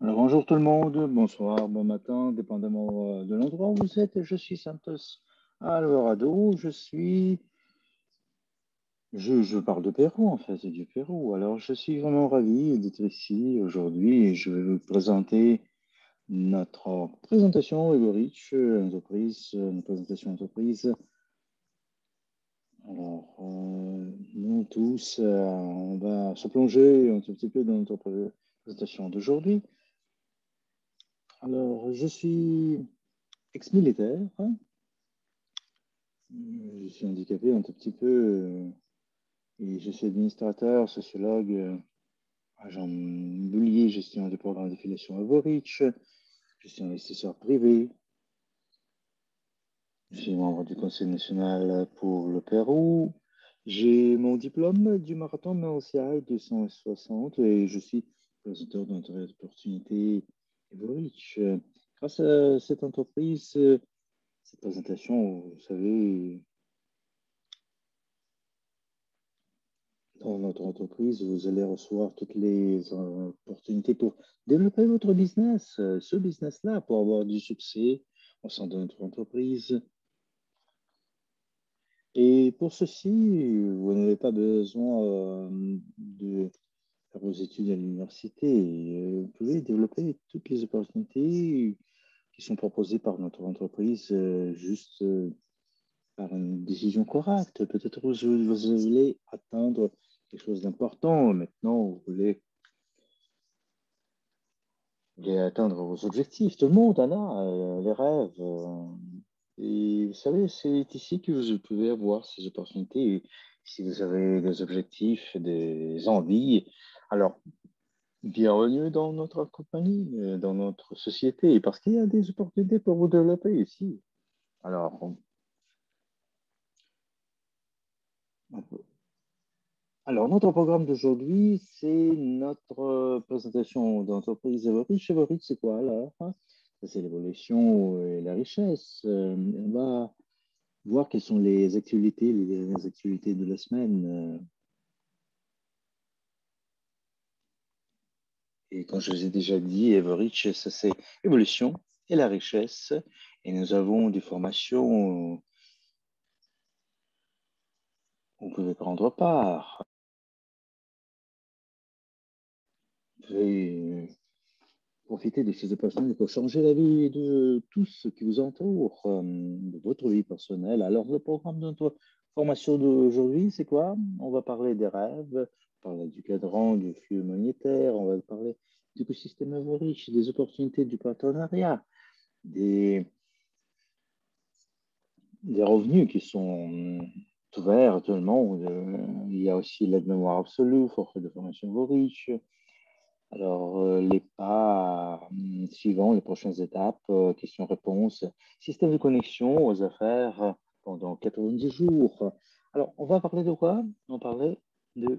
Alors, bonjour tout le monde, bonsoir, bon matin, dépendamment de l'endroit où vous êtes. Je suis Santos Alvarado, je parle de Pérou en fait, du Pérou. Alors, je suis vraiment ravi d'être ici aujourd'hui et je vais vous présenter notre présentation Everreach entreprise, une présentation entreprise. Alors, nous tous, on va se plonger un tout petit peu dans notre présentation d'aujourd'hui. Alors, je suis ex-militaire, hein. Je suis handicapé un tout petit peu et je suis administrateur, sociologue, agent immobilier, gestion des programmes d'affiliation à Vorich. Je suis investisseur privé. Je suis membre du Conseil national pour le Pérou. J'ai mon diplôme du marathon MCI 260 et je suis président d'entrée d'opportunité Vorich. Grâce à cette entreprise, cette présentation, vous savez, dans notre entreprise, vous allez recevoir toutes les opportunités pour développer votre business, ce business-là, pour avoir du succès au sein de notre entreprise. Et pour ceci, vous n'avez pas besoin de faire vos études à l'université. Vous pouvez développer toutes les opportunités qui sont proposées par notre entreprise juste par une décision correcte. Peut-être que vous voulez atteindre quelque chose d'important. Maintenant, vous voulez atteindre vos objectifs. Tout le monde en a, les rêves. Et vous savez, c'est ici que vous pouvez avoir ces opportunités. Si vous avez des objectifs, des envies, alors bienvenue dans notre compagnie, dans notre société, parce qu'il y a des opportunités pour vous développer ici. Alors, Alors, notre programme d'aujourd'hui, c'est notre présentation d'entreprise Everich. Everich, c'est quoi alors, hein? Ça, c'est l'évolution et la richesse. On va voir quelles sont les activités, les dernières activités de la semaine. Et comme je vous ai déjà dit, Everich, ça c'est évolution et la richesse. Et nous avons des formations où vous pouvez prendre part. Vous pouvez profiter de ces opportunités pour changer la vie de tous ceux qui vous entourent, de votre vie personnelle. Alors, le programme de notre formation d'aujourd'hui, c'est quoi? On va parler des rêves, on va parler du cadran, du flux monétaire, on va parler du écosystème riche, des opportunités du partenariat, des, des revenus qui sont ouverts à tout le monde. Il y a aussi l'aide mémoire absolue, forfait de formation riche. Alors, les pas suivants, les prochaines étapes, questions-réponses, système de connexion aux affaires pendant 90 jours. Alors, on va parler de quoi? On parlait de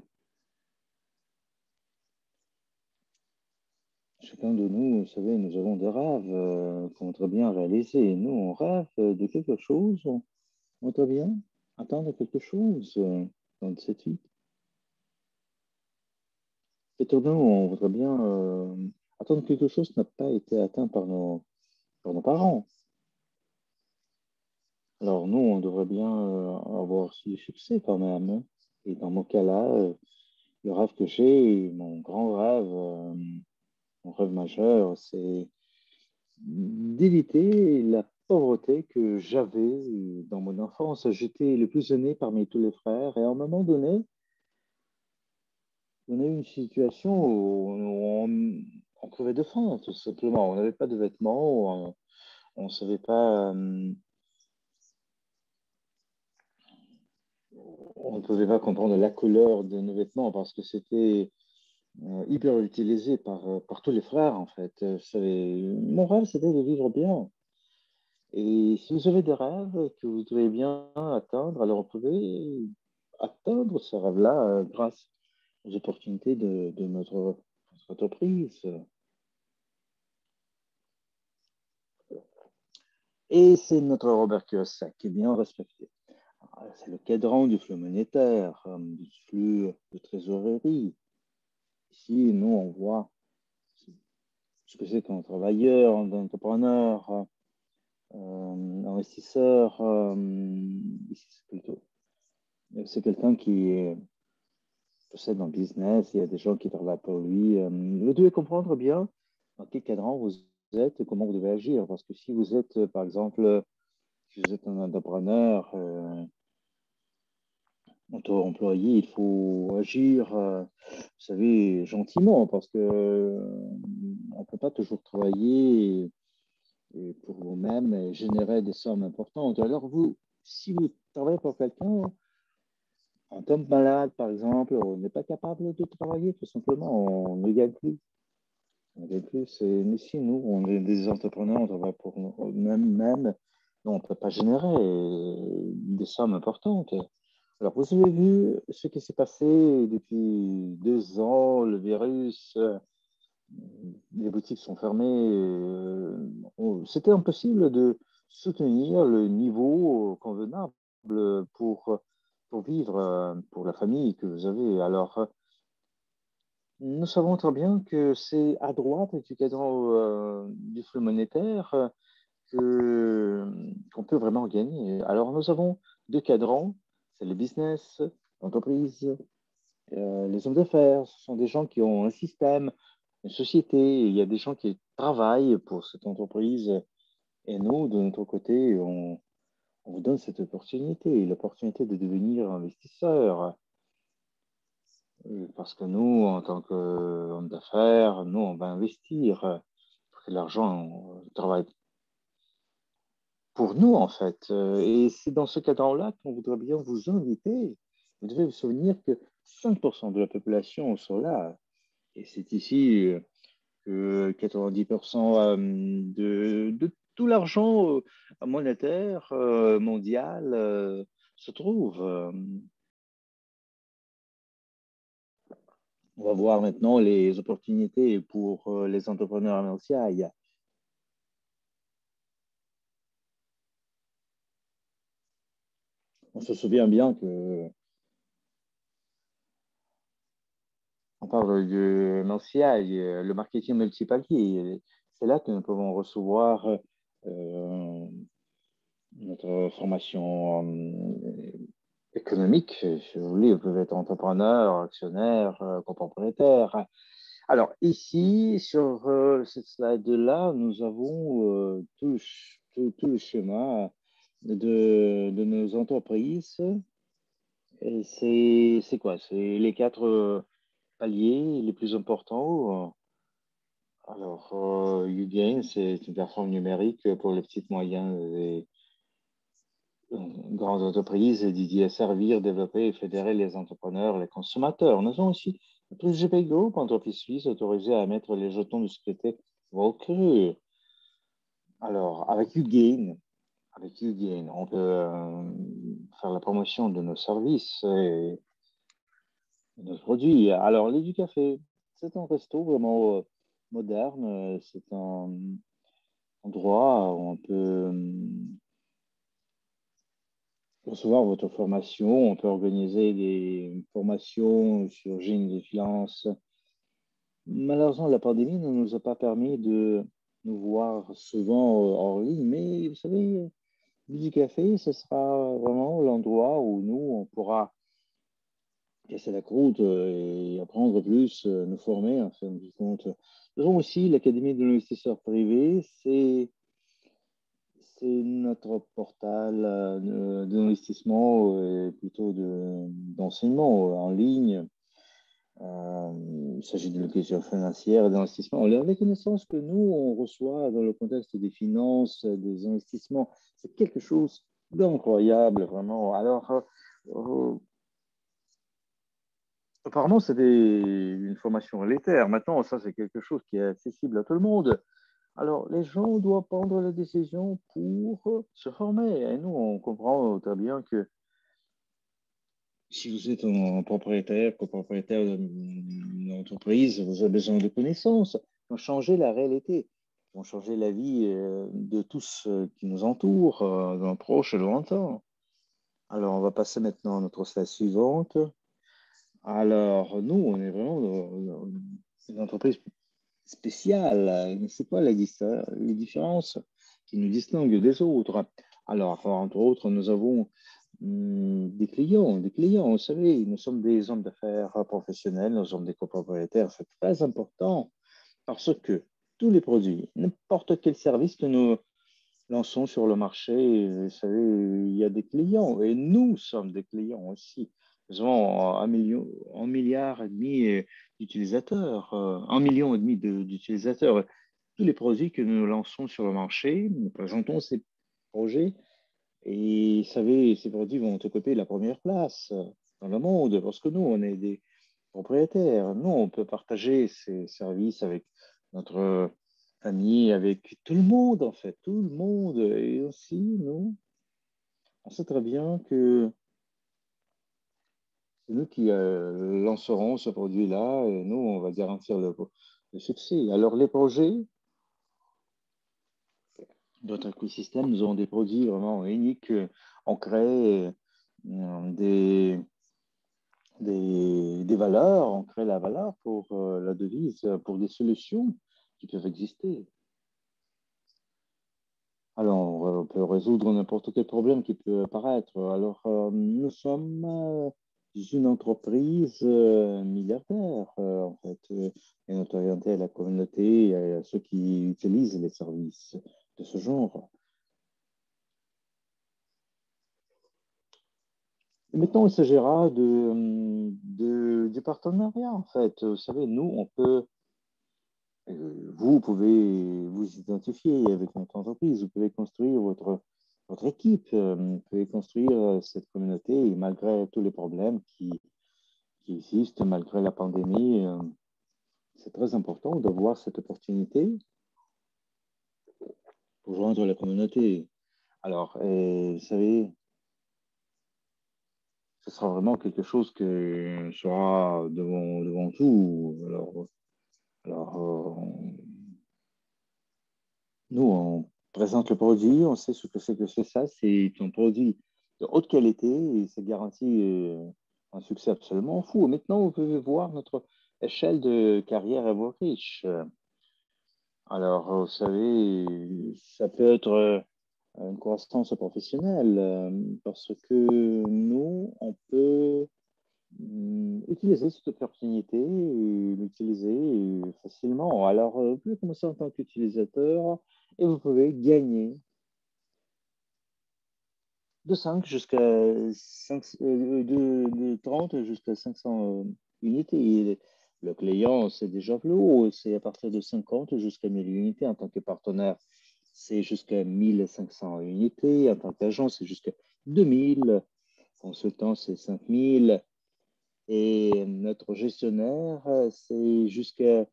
chacun de nous, vous savez, nous avons des rêves qu'on voudrait bien réaliser. Nous, on rêve de quelque chose, on voudrait bien atteindre quelque chose dans cette vie. Et tout nous, on voudrait bien atteindre quelque chose qui n'a pas été atteint par nos parents. Alors nous, on devrait bien avoir du succès quand même, hein. Et dans mon cas-là, le rêve que j'ai, mon grand rêve, mon rêve majeur, c'est d'éviter la pauvreté que j'avais dans mon enfance. J'étais le plus aîné parmi tous les frères et à un moment donné, on a eu une situation où on crevait de faim, tout simplement. On n'avait pas de vêtements, on ne savait pas... on ne pouvait pas comprendre la couleur de nos vêtements parce que c'était hyper utilisé par tous les frères, en fait. Mon rêve, c'était de vivre bien. Et si vous avez des rêves que vous devez bien atteindre, alors vous pouvez atteindre ce rêve-là grâce aux opportunités de notre entreprise. Et c'est notre Robert Kiyosaki qui est bien respecté. C'est le cadran du flux monétaire, du flux de trésorerie. Ici, nous, on voit ce que c'est qu'un travailleur, un entrepreneur, investisseur. Ici, c'est quelqu'un qui possède un business, il y a des gens qui travaillent pour lui. Vous devez comprendre bien dans quel cadran vous êtes et comment vous devez agir. Parce que si vous êtes, par exemple, si vous êtes un entrepreneur, auto-employé, il faut agir, vous savez, gentiment, parce que on ne peut pas toujours travailler et pour vous-même et générer des sommes importantes. Alors, si vous travaillez pour quelqu'un, on tombe malade, par exemple, on n'est pas capable de travailler, tout simplement, on ne gagne plus. On ne gagne plus. Mais si nous, on est des entrepreneurs, on travaille pour nous-mêmes, on ne peut pas générer des sommes importantes. Alors, vous avez vu ce qui s'est passé depuis 2 ans, le virus, les boutiques sont fermées. C'était impossible de soutenir le niveau convenable pour vivre, pour la famille que vous avez. Alors, nous savons très bien que c'est à droite du cadran du flux monétaire qu'on peut vraiment gagner. Alors, nous avons 2 cadrans, c'est le business, l'entreprise, les hommes d'affaires. Ce sont des gens qui ont un système, une société. Il y a des gens qui travaillent pour cette entreprise. Et nous, de notre côté, on vous donne cette opportunité, l'opportunité de devenir investisseur. Parce que nous, en tant qu'homme d'affaires, nous, on va investir. Parce que l'argent travaille pour nous, en fait. Et c'est dans ce cadre-là qu'on voudrait bien vous inviter. Vous devez vous souvenir que 5% de la population sont là. Et c'est ici que 90% de tout l'argent monétaire mondial se trouve. On va voir maintenant les opportunités pour les entrepreneurs à Marseille. On se souvient bien que on parle de Marseille, le marketing multipalier. C'est là que nous pouvons recevoir notre formation économique. Si vous voulez, vous pouvez être entrepreneur, actionnaire, copropriétaire. Alors, ici, sur cette slide-là, nous avons tout le schéma de nos entreprises. Et c'est quoi? C'est les 4 paliers les plus importants. Alors, UGain, c'est une plateforme numérique pour les petites, moyennes et grandes entreprises dédiée à servir, développer et fédérer les entrepreneurs, les consommateurs. Nous avons aussi notre GP Group, entreprise suisse autorisée à émettre les jetons de société Walker. Alors, avec UGain, on peut faire la promotion de nos services et de nos produits. Alors, l'Éducafé, c'est un resto vraiment moderne. C'est un endroit où on peut recevoir votre formation. On peut organiser des formations sur génie de finance. Malheureusement, la pandémie ne nous a pas permis de nous voir souvent en ligne, mais vous savez, du café, ce sera vraiment l'endroit où nous, on pourra casser la croûte et apprendre plus, nous former, en fin de compte. Nous avons aussi l'Académie de l'investisseur privé. C'est notre portal d'investissement et plutôt d'enseignement en ligne. Il s'agit de l'éducation financière et d'investissement. Les connaissances que nous, on reçoit dans le contexte des finances, des investissements, c'est quelque chose d'incroyable, vraiment. Alors, apparemment, c'était une formation élétaire. Maintenant, ça, c'est quelque chose qui est accessible à tout le monde. Alors, les gens doivent prendre la décision pour se former. Et nous, on comprend très bien que si vous êtes un propriétaire, copropriétaire d'une entreprise, vous avez besoin de connaissances qui vont changer la réalité, qui vont changer la vie de tous qui nous entourent, dans le proche et le lointain. Alors, on va passer maintenant à notre slide suivante. Alors, nous, on est vraiment une entreprise spécial. C'est quoi les différences qui nous distinguent des autres? Alors, entre autres, nous avons des clients, vous savez, nous sommes des hommes d'affaires professionnels, nous sommes des copropriétaires, c'est très important parce que tous les produits, n'importe quel service que nous lançons sur le marché, vous savez, il y a des clients et nous sommes des clients aussi. Nous avons 1,5 milliard d'utilisateurs, 1,5 million d'utilisateurs. Tous les produits que nous lançons sur le marché, nous présentons ces projets et vous savez, ces produits vont occuper la première place dans le monde parce que nous, on est des propriétaires. Nous, on peut partager ces services avec notre famille, avec tout le monde, en fait, tout le monde. Et aussi, nous, on sait très bien que c'est nous qui lancerons ce produit-là et nous, on va garantir le succès. Alors, les projets, notre écosystème, nous avons des produits vraiment uniques. On crée des des valeurs, on crée la valeur pour la devise, pour des solutions qui peuvent exister. Alors, on peut résoudre n'importe quel problème qui peut apparaître. Alors, nous sommes une entreprise milliardaire, en fait, et notre orientée à la communauté et à ceux qui utilisent les services de ce genre. Et maintenant, il s'agira du partenariat, en fait. Vous savez, nous, on peut vous pouvez vous identifier avec notre entreprise, vous pouvez construire votre équipe, vous pouvez construire cette communauté et malgré tous les problèmes qui existent, malgré la pandémie, c'est très important d'avoir cette opportunité pour joindre la communauté. Alors, vous savez, ce sera vraiment quelque chose que sera devant tout. Alors, nous, on présente le produit, on sait ce que c'est ça. C'est un produit de haute qualité et ça garantit un succès absolument fou. Maintenant, vous pouvez voir notre échelle de carrière riche. Alors, vous savez, ça peut être une croissance professionnelle parce que nous, on peut utiliser cette opportunité et l'utiliser facilement. Alors, vous pouvez commencer en tant qu'utilisateur et vous pouvez gagner de 5 jusqu'à 5, de 30 jusqu'à 500 unités. Et le client, c'est déjà plus haut, c'est à partir de 50 jusqu'à 1000 unités. En tant que partenaire, c'est jusqu'à 1500 unités. En tant qu'agent, c'est jusqu'à 2000. Consultant, c'est 5000. Et notre gestionnaire, c'est jusqu'à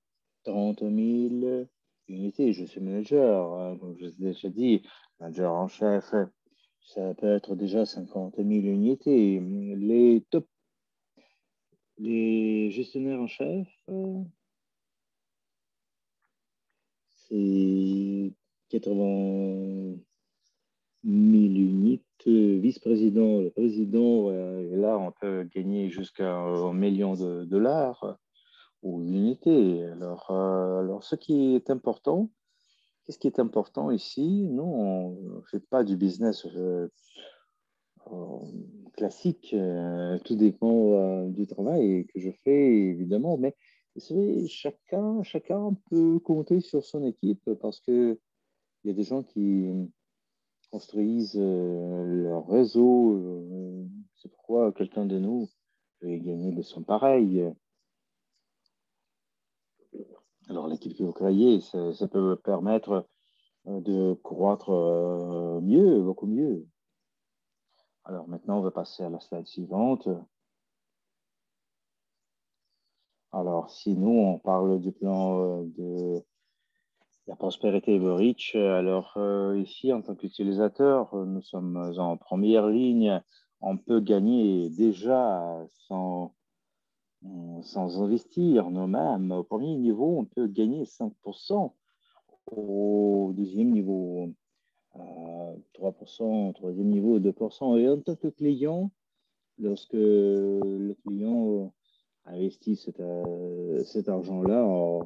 30 000 unités. Je suis manager, hein, comme je vous ai déjà dit, manager en chef, ça peut être déjà 50 000 unités. Les gestionnaires en chef, c'est 80 000 unités. Vice-président, le président, et là, on peut gagner jusqu'à 1 million de dollars ou l'unité. Alors, ce qui est important, qu'est-ce qui est important ici? Nous, on ne fait pas du business euh, classique. Tout dépend du travail que je fais, évidemment. Mais vous savez, chacun peut compter sur son équipe parce qu'il y a des gens qui construisent leur réseau. C'est pourquoi quelqu'un de nous peut gagner de son pareil. Alors, l'équipe que vous créez, ça peut permettre de croître mieux, beaucoup mieux. Alors, maintenant, on va passer à la slide suivante. Alors, si nous, on parle du plan de la prospérité Everreach, alors ici, en tant qu'utilisateur, nous sommes en première ligne. On peut gagner déjà sans investir nous-mêmes. Au premier niveau, on peut gagner 5%. Au deuxième niveau, 3%, au troisième niveau, 2%. Et en tant que client, lorsque le client investit cet argent-là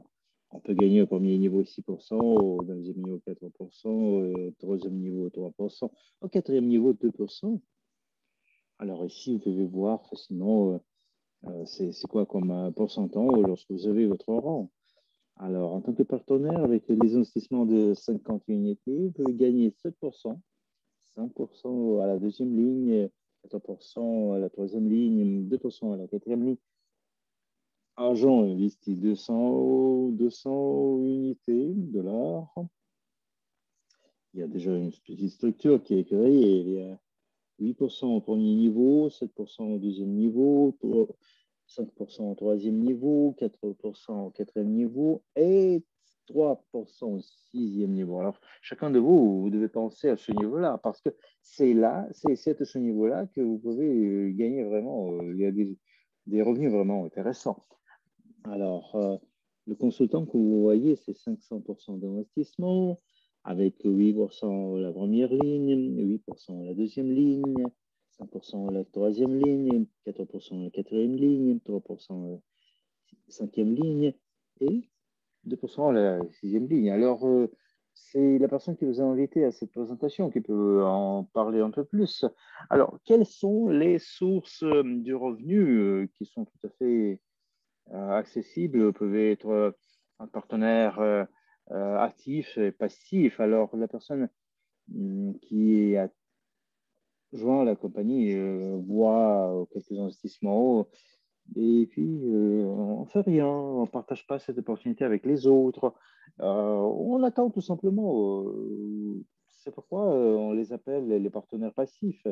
On peut gagner au premier niveau 6%, au deuxième niveau 4%, au troisième niveau 3%, au quatrième niveau 2%. Alors ici, vous pouvez voir facilement c'est quoi comme pourcentage lorsque vous avez votre rang. Alors, en tant que partenaire, avec les investissements de 50 unités, vous pouvez gagner 7%, 5% à la deuxième ligne, 4% à la troisième ligne, 2% à la quatrième ligne. Argent investi 200 unités, dollars. Il y a déjà une petite structure qui est créée. Il y a 8% au premier niveau, 7% au deuxième niveau, 5% au troisième niveau, 4% au quatrième niveau et 3% au sixième niveau. Alors, chacun de vous, vous devez penser à ce niveau-là parce que c'est à ce niveau-là que vous pouvez gagner vraiment. Il y a des revenus vraiment intéressants. Alors, le consultant que vous voyez, c'est 500% d'investissement avec 8% la première ligne, 8% la deuxième ligne, 5% la troisième ligne, 4% la quatrième ligne, 3% la cinquième ligne et 2% la sixième ligne. Alors, c'est la personne qui vous a invité à cette présentation qui peut en parler un peu plus. Alors, quelles sont les sources du revenu qui sont tout à fait accessibles? Vous pouvez être un partenaire actif et passif. Alors, la personne qui a joint la compagnie voit quelques investissements et puis on ne fait rien, on ne partage pas cette opportunité avec les autres. On attend tout simplement. C'est pourquoi on les appelle les partenaires passifs.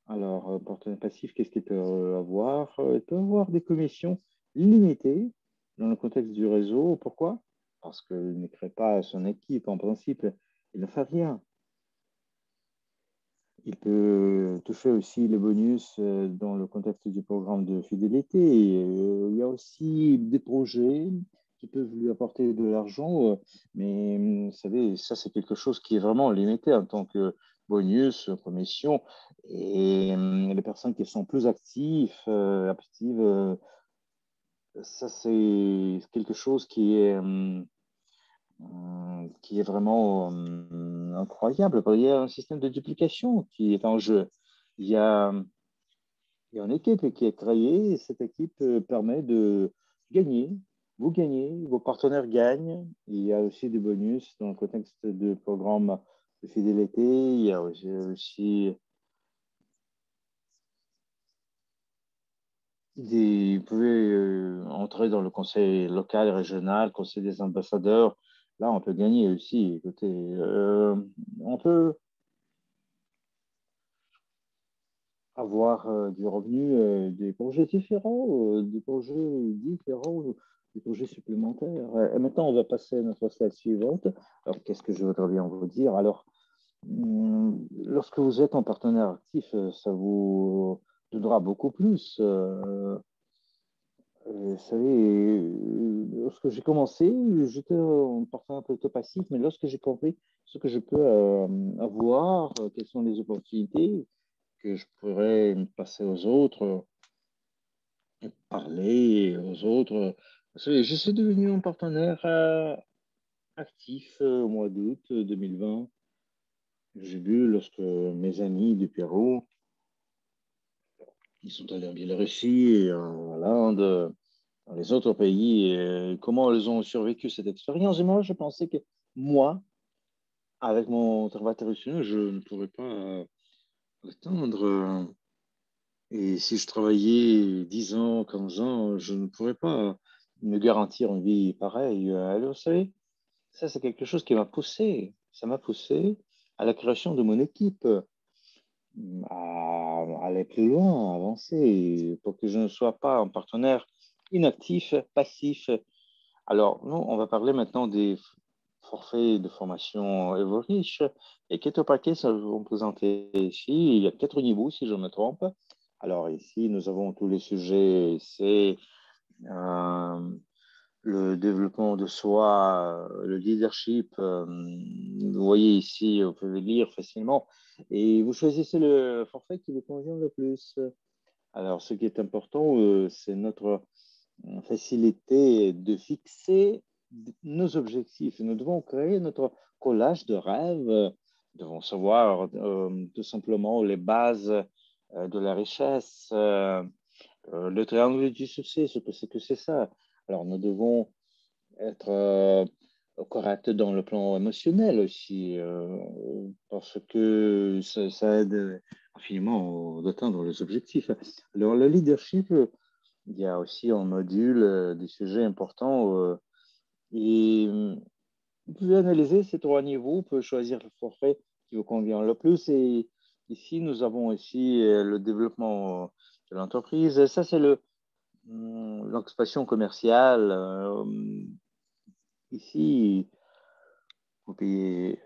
Alors, partenaire passif, qu'est-ce qu'il peut avoir? Il peut avoir des commissions limitées dans le contexte du réseau. Pourquoi? Parce qu'il ne crée pas son équipe. En principe, il ne fait rien. Il peut toucher aussi les bonus dans le contexte du programme de fidélité. Il y a aussi des projets qui peuvent lui apporter de l'argent, mais vous savez, ça c'est quelque chose qui est vraiment limité en tant que bonus, commission. Et les personnes qui sont plus actives, ça c'est quelque chose qui est vraiment incroyable. Il y a un système de duplication qui est en jeu. Il y a, il y a une équipe qui est créée et cette équipe permet de gagner. Vous gagnez, vos partenaires gagnent. Il y a aussi des bonus dans le contexte de programmes de fidélité. Il y a aussi vous pouvez entrer dans le conseil local, régional, conseil des ambassadeurs. Là, on peut gagner aussi. Écoutez, on peut avoir du revenu, des projets supplémentaires. Et maintenant, on va passer à notre slide suivante. Alors, qu'est-ce que je voudrais bien vous dire? Alors, lorsque vous êtes en partenaire actif, ça vous donnera beaucoup plus. Vous savez, lorsque j'ai commencé, j'étais en partenaire plutôt passif, mais lorsque j'ai compris ce que je peux avoir, quelles sont les opportunités que je pourrais passer aux autres, parler aux autres. Vous savez, je suis devenu un partenaire actif au mois d'août 2020. J'ai vu lorsque mes amis du Pérou, ils sont allés en Biélorussie, en Hollande, dans les autres pays, comment ils ont survécu cette expérience. Et moi, je pensais que moi, avec mon travail traditionnel, je ne pourrais pas atteindre. Et si je travaillais 10 ans, 15 ans, je ne pourrais pas me garantir une vie pareille. Alors, vous savez, ça, c'est quelque chose qui m'a poussé. Ça m'a poussé à la création de mon équipe, à aller plus loin, à avancer, pour que je ne sois pas un partenaire inactif, passif. Alors, nous, on va parler maintenant des forfaits de formation EvoRich. Et quelques paquets sont présentés ici. Il y a 4 niveaux, si je me trompe. Alors, ici, nous avons tous les sujets. C'est le développement de soi, le leadership. Vous voyez ici, vous pouvez lire facilement. Et vous choisissez le forfait qui vous convient le plus. Alors, ce qui est important, c'est notre facilité de fixer nos objectifs. Nous devons créer notre collage de rêves. Nous devons savoir tout simplement les bases de la richesse, le triangle du succès, ce que c'est ça. Alors, nous devons être correct dans le plan émotionnel aussi, parce que ça aide infiniment d'atteindre les objectifs. Alors, le leadership, il y a aussi en module des sujets importants et vous pouvez analyser ces trois niveaux, vous pouvez choisir le forfait qui vous convient le plus. Et ici, nous avons aussi le développement de l'entreprise. Ça, c'est l'expansion commerciale. Ici, vous payez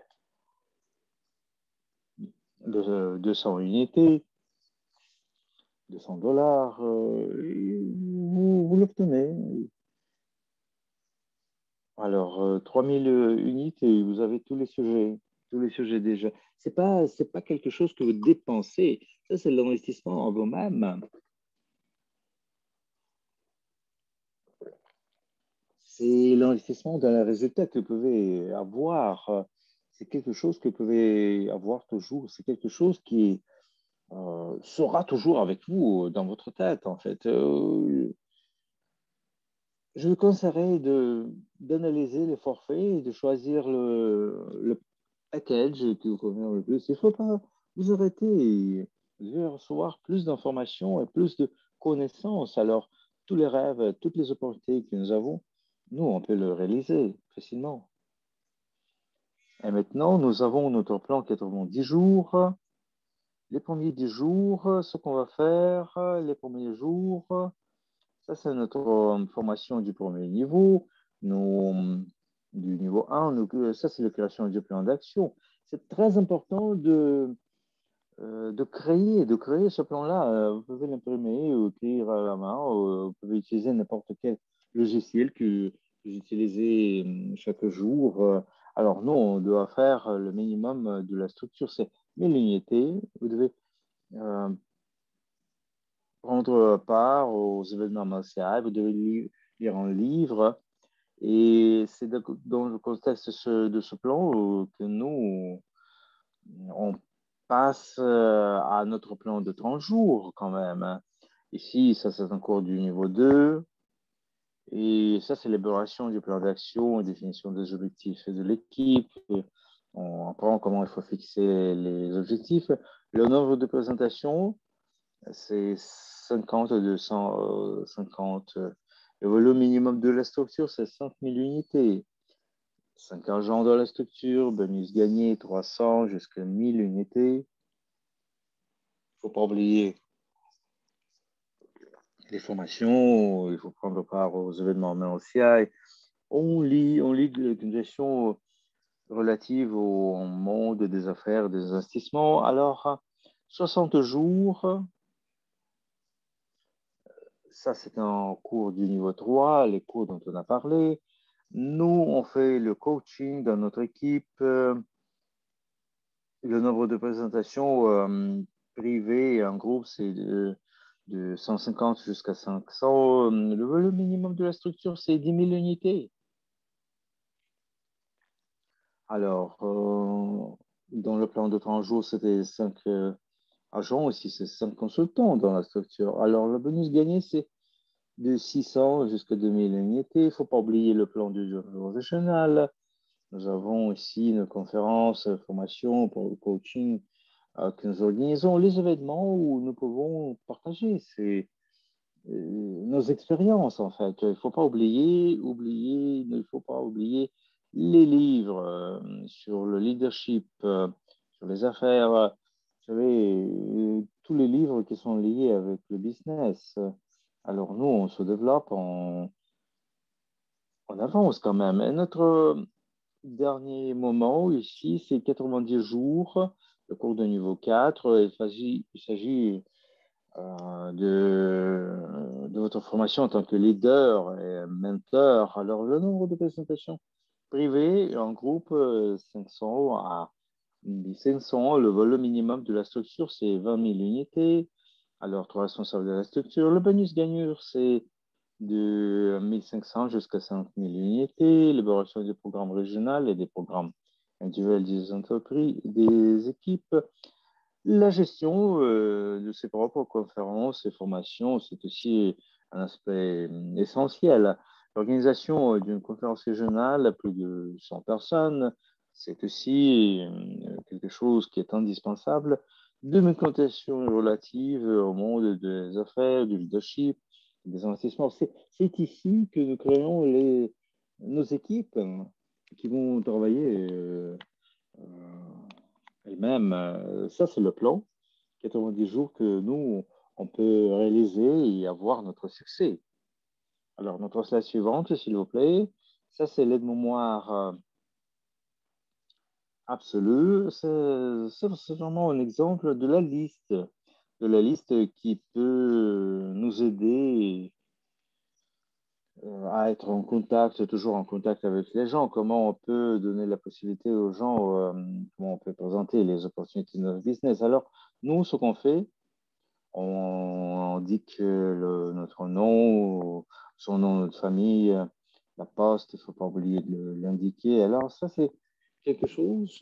200 unités, 200 $, vous l'obtenez. Alors, 3000 unités, vous avez tous les sujets déjà. C'est pas quelque chose que vous dépensez. Ça, c'est l'investissement en vous-même. C'est l'investissement dans les résultats que vous pouvez avoir. C'est quelque chose que vous pouvez avoir toujours. C'est quelque chose qui sera toujours avec vous dans votre tête, en fait. Je vous conseillerais d'analyser les forfaits et de choisir le package qui vous convient le plus. Il ne faut pas vous arrêter. Vous allez recevoir plus d'informations et plus de connaissances. Alors, tous les rêves, toutes les opportunités que nous avons, nous, on peut le réaliser facilement. Et maintenant, nous avons notre plan 90 jours. Les premiers 10 jours, ce qu'on va faire, les premiers jours, ça, c'est notre formation du premier niveau. Du niveau 1, ça, c'est la création du plan d'action. C'est très important de créer ce plan-là. Vous pouvez l'imprimer ou écrire à la main. Vous pouvez utiliser n'importe quel logiciel que vous utilisez chaque jour. Alors, nous, on doit faire le minimum de la structure. C'est 1000 unités. Vous devez prendre part aux événements martiaux. Vous devez lire un livre. Et c'est dans le contexte de ce plan que nous, on passe à notre plan de 30 jours quand même, hein. Ici, ça c'est un cours du niveau 2. Et ça, c'est l'élaboration du plan d'action et définition des objectifs de l'équipe. On apprend comment il faut fixer les objectifs. Le nombre de présentations, c'est 50, 250. Le volume minimum de la structure, c'est 5000 unités. 5 agents dans la structure, bonus gagné 300 jusqu'à 1000 unités. Il ne faut pas oublier les formations, il faut prendre part aux événements mensuels. On lit l'organisation relative au monde des affaires, des investissements. Alors, 60 jours, ça c'est un cours du niveau 3, les cours dont on a parlé. Nous, on fait le coaching dans notre équipe. Le nombre de présentations privées en groupe, c'est de 150 jusqu'à 500. Le volume minimum de la structure, c'est 10 000 unités. Alors, dans le plan de 30 jours, c'était 5 agents aussi, c'est 5 consultants dans la structure. Alors, le bonus gagné, c'est de 600 jusqu'à 2000 unités. Il ne faut pas oublier le plan du jour régional. Nous avons ici une conférence, formation pour le coaching que nous organisons, les événements où nous pouvons partager nos expériences, en fait. Il ne faut pas il faut pas oublier les livres sur le leadership, sur les affaires, vous savez, tous les livres qui sont liés avec le business. Alors nous, on se développe, on avance quand même. Et notre dernier moment ici, c'est 90 jours, le cours de niveau 4. Il s'agit de votre formation en tant que leader et mentor. Alors, le nombre de présentations privées en groupe, 500 à 500. Le volume minimum de la structure, c'est 20 000 unités. Alors, trois responsables de la structure. Le bonus gagnure, c'est de 1500 jusqu'à 5000 unités, l'élaboration des programmes régionaux et des programmes individuels des entreprises, des équipes, la gestion de ses propres conférences et formations, c'est aussi un aspect essentiel. L'organisation d'une conférence régionale à plus de 100 personnes, c'est aussi quelque chose qui est indispensable. De documentation relative au monde des affaires, du leadership, des investissements. C'est ici que nous créons nos équipes qui vont travailler euh, elles-mêmes. Ça, c'est le plan. 90 jours que nous, on peut réaliser et avoir notre succès. Alors, notre slide suivante, s'il vous plaît. Ça, c'est l'aide-mémoire absolue. C'est vraiment un exemple de la liste qui peut nous aider à être en contact, toujours en contact avec les gens. Comment on peut donner la possibilité aux gens, comment on peut présenter les opportunités de notre business. Alors, nous, ce qu'on fait, on indique notre nom, son nom, notre famille, la poste, il ne faut pas oublier de l'indiquer. Alors, ça, c'est quelque chose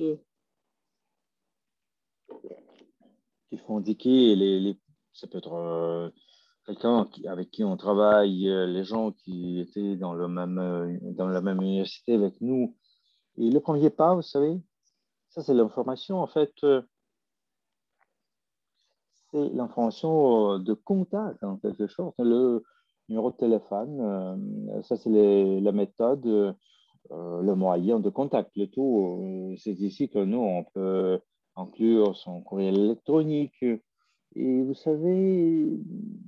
qu'il faut indiquer. Ça peut être quelqu'un avec qui on travaille, les gens qui étaient dans la même université avec nous. Et le premier pas, vous savez, ça, c'est l'information. En fait, c'est l'information de contact, en quelque sorte. Le numéro de téléphone, ça, c'est la méthode, le moyen de contact. Le tout, c'est ici que nous, on peut inclure son courriel électronique. Et vous savez,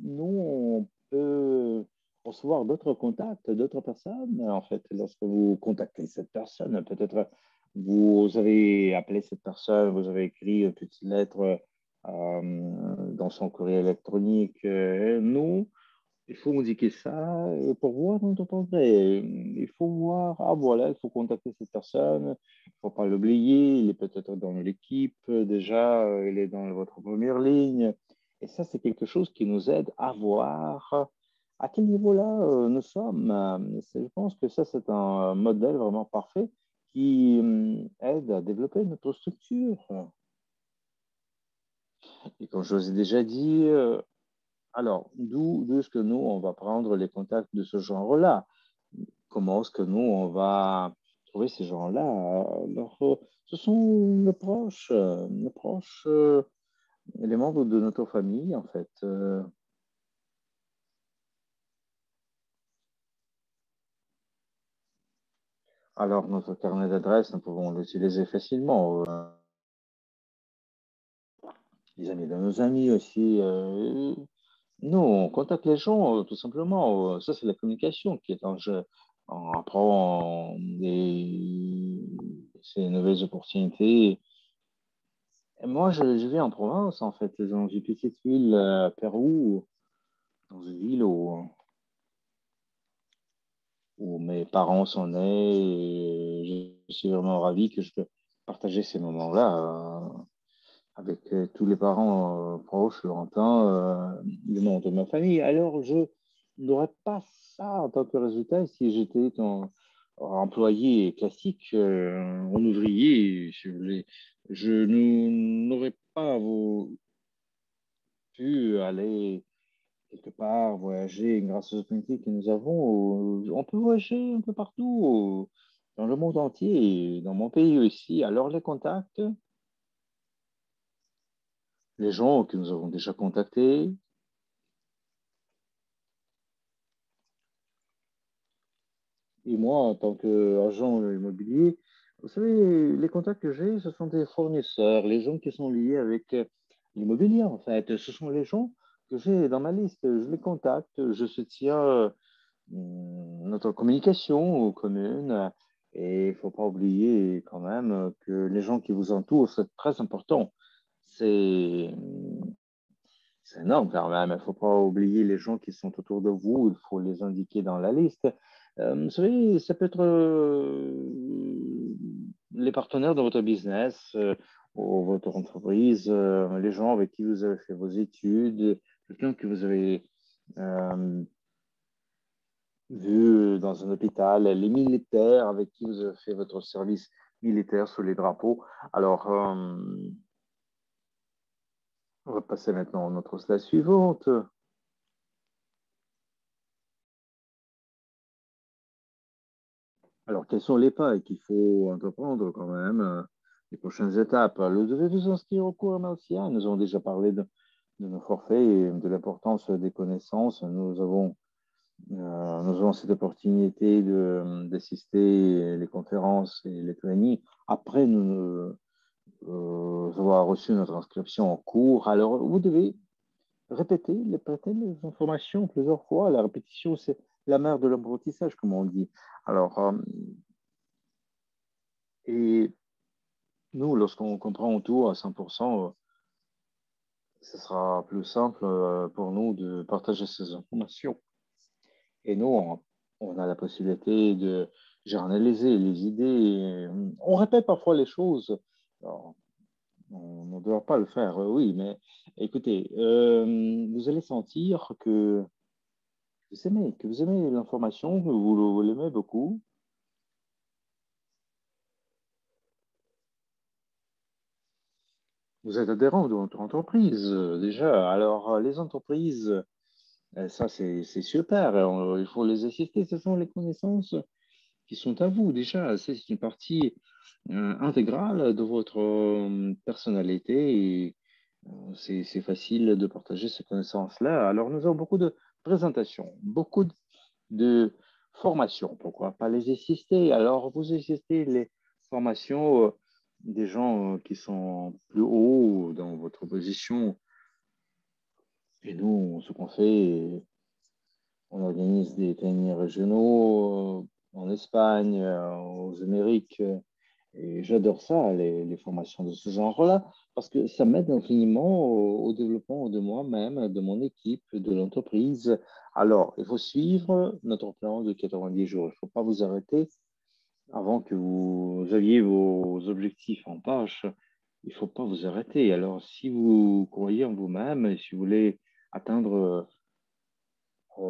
nous, on peut recevoir d'autres contacts, d'autres personnes. En fait, lorsque vous contactez cette personne, peut-être vous avez appelé cette personne, vous avez écrit une petite lettre dans son courriel électronique. Nous, il faut indiquer ça pour voir notre progrès. Il faut voir, ah voilà, il faut contacter cette personne, il ne faut pas l'oublier, il est peut-être dans l'équipe déjà, il est dans votre première ligne. Et ça, c'est quelque chose qui nous aide à voir à quel niveau-là nous sommes. Je pense que ça, c'est un modèle vraiment parfait qui aide à développer notre structure. Et comme je vous ai déjà dit, alors, d'où est-ce que nous, on va prendre les contacts de ce genre-là? Comment est-ce que nous, on va trouver ces gens-là? Alors, ce sont nos proches, les membres de notre famille, en fait. Alors, notre carnet d'adresses, nous pouvons l'utiliser facilement. Les amis de nos amis aussi. Nous, on contacte les gens, tout simplement. Ça, c'est la communication qui est en jeu. On apprend ces nouvelles opportunités. Et moi, je vis en province, en fait, dans une petite ville, Pérou, dans une ville où mes parents sont nés. Et je suis vraiment ravi que je peux partager ces moments-là avec tous les parents proches, lointains, du monde de ma famille. Alors, je n'aurais pas ça en tant que résultat si j'étais un employé classique, un ouvrier, si vous voulez. N'aurais pas pu aller quelque part, voyager grâce aux opportunités que nous avons. On peut voyager un peu partout, dans le monde entier, dans mon pays aussi. Alors, les contacts, les gens que nous avons déjà contactés, et moi, en tant qu'agent immobilier, vous savez, les contacts que j'ai, ce sont des fournisseurs, les gens qui sont liés avec l'immobilier, en fait. Ce sont les gens que j'ai dans ma liste. Je les contacte, je soutiens notre communication commune. Et il ne faut pas oublier quand même que les gens qui vous entourent, c'est très important. C'est c'est énorme quand même. Il ne faut pas oublier les gens qui sont autour de vous. Il faut les indiquer dans la liste. Vous savez, ça peut être les partenaires de votre business ou votre entreprise, les gens avec qui vous avez fait vos études, quelqu'un que vous avez euh, vu dans un hôpital les militaires avec qui vous avez fait votre service militaire sous les drapeaux. Alors, on va passer maintenant à notre slide suivante. Alors, quels sont les pas qu'il faut entreprendre quand même, les prochaines étapes? Vous devez vous inscrire au cours martien. Nous avons déjà parlé de nos forfaits et de l'importance des connaissances. Nous avons cette opportunité d'assister les conférences et les trainings après avoir reçu notre inscription en cours. Alors, vous devez répéter les informations plusieurs fois. La répétition, c'est la mère de l'apprentissage, comme on dit. Alors, et nous, lorsqu'on comprend tout à 100%, ce sera plus simple pour nous de partager ces informations. Et nous, on a la possibilité de journaliser les idées. On répète parfois les choses. Alors, on ne doit pas le faire, oui, mais écoutez, vous allez sentir que vous aimez l'information, que vous l'aimez beaucoup. Vous êtes adhérent de votre entreprise, déjà. Alors, les entreprises, ça, c'est super. Il faut les assister. Ce sont les connaissances qui sont à vous, déjà. C'est une partie intégrale de votre personnalité et c'est facile de partager ces connaissances-là. Alors, nous avons beaucoup de présentations, beaucoup de formations. Pourquoi pas les assister? Alors, vous assistez les formations des gens qui sont plus hauts dans votre position. Et nous, ce qu'on fait, on organise des trainings régionaux en Espagne, aux Amériques. Et j'adore ça, les formations de ce genre-là, parce que ça m'aide infiniment au développement de moi-même, de mon équipe, de l'entreprise. Alors, il faut suivre notre plan de 90 jours. Il ne faut pas vous arrêter avant que vous aviez vos objectifs en poche. Il ne faut pas vous arrêter. Alors, si vous croyez en vous-même, et si vous voulez atteindre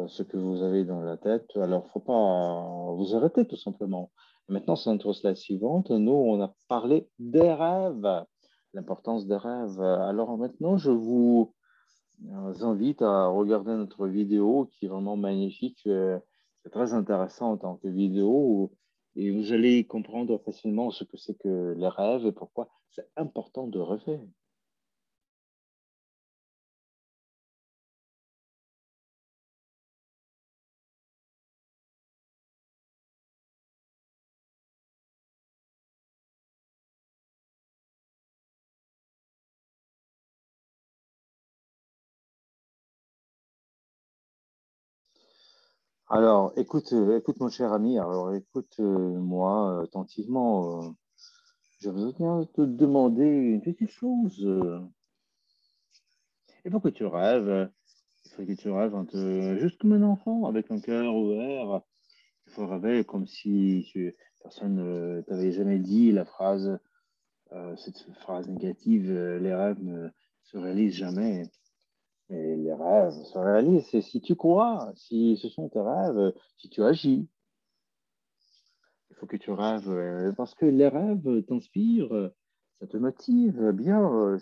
ce que vous avez dans la tête. Alors, il ne faut pas vous arrêter tout simplement. Maintenant, c'est notre slide suivante. Nous, on a parlé des rêves, l'importance des rêves. Alors maintenant, je vous invite à regarder notre vidéo qui est vraiment magnifique. C'est très intéressant en tant que vidéo et vous allez comprendre facilement ce que c'est que les rêves et pourquoi c'est important de rêver. Alors, écoute mon cher ami, alors écoute moi attentivement. Je voudrais te demander une petite chose. Il faut que tu rêves. Il faut que tu rêves juste comme un enfant, avec un cœur ouvert. Il faut rêver comme si personne ne t'avait jamais dit cette phrase négative. Les rêves ne se réalisent jamais. Mais les rêves se réalisent. C'est si tu crois, si ce sont tes rêves, si tu agis. Il faut que tu rêves parce que les rêves t'inspirent, ça te motive bien,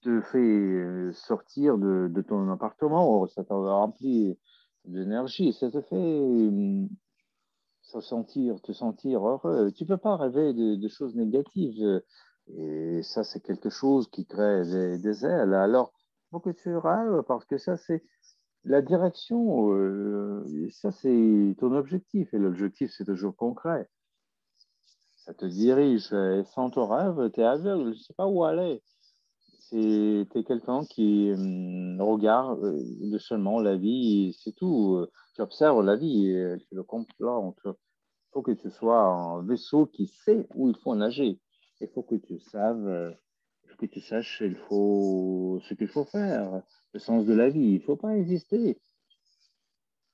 te fait sortir de ton appartement, ça te remplit d'énergie, ça te fait te sentir heureux. Tu ne peux pas rêver de choses négatives. Et ça, c'est quelque chose qui crée des ailes. Alors, il faut que tu rêves parce que ça, c'est la direction. Ça, c'est ton objectif. Et l'objectif, c'est toujours concret. Ça te dirige. Et sans ton rêve, tu es aveugle. Je ne sais pas où aller. C'est t'es quelqu'un qui regarde seulement la vie, c'est tout. Tu observes la vie, tu le contemple. Il faut que tu sois un vaisseau qui sait où il faut nager. Il faut que tu saches, il faut que tu saches ce qu'il faut faire, le sens de la vie. Il ne faut pas exister.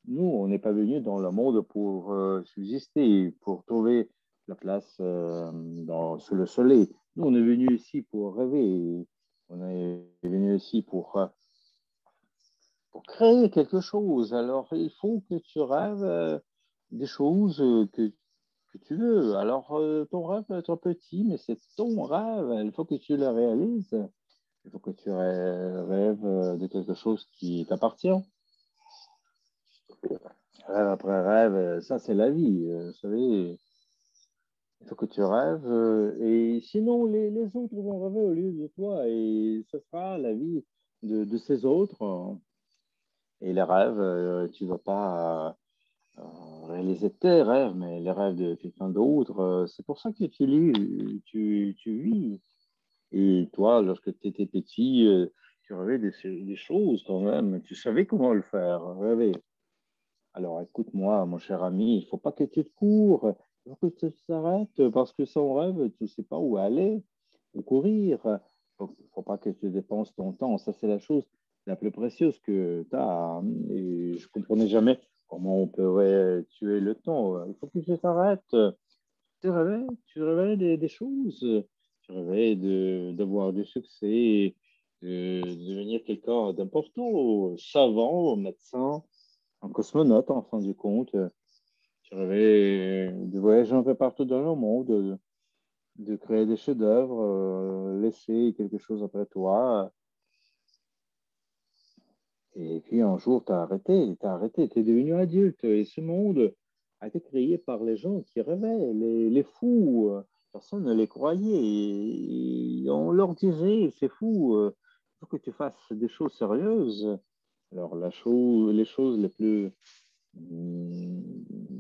Nous, on n'est pas venus dans le monde pour subsister, pour trouver la place sous le soleil. Nous, on est venus ici pour rêver. On est venus ici pour pour créer quelque chose. Alors, il faut que tu rêves des choses que tu veux. Alors, ton rêve peut être petit, mais c'est ton rêve. Il faut que tu le réalises. Il faut que tu rêves de quelque chose qui t'appartient. Rêve après rêve, ça c'est la vie. Vous savez, il faut que tu rêves. Et sinon, les autres vont rêver au lieu de toi. Et ce sera la vie de ces autres. Et les rêves, tu ne vas pas réaliser tes rêves, mais les rêves de quelqu'un d'autre. C'est pour ça que tu lis, tu vis. Et toi, lorsque tu étais petit, tu rêvais des choses quand même. Tu savais comment le faire, rêver. Alors écoute-moi, mon cher ami, il ne faut pas que tu te cours, il faut que tu t'arrêtes parce que sans rêve, tu ne sais pas où aller, où courir. Il ne faut pas que tu dépenses ton temps. Ça, c'est la chose la plus précieuse que tu as. Et je ne comprenais jamais comment on pourrait tuer le temps. Il faut que tu t'arrêtes. Tu réveilles des choses. Tu réveilles d'avoir du succès, de devenir quelqu'un d'important, savant, médecin, un cosmonaute en fin du compte. Tu rêvais de voyager un peu partout dans le monde, de créer des chefs-d'œuvre, laisser quelque chose après toi. Et puis un jour, tu as arrêté, tu es devenu adulte. Et ce monde a été créé par les gens qui rêvaient, les fous. Personne ne les croyait. Et on leur disait, c'est fou, il faut que tu fasses des choses sérieuses. Alors, les choses les plus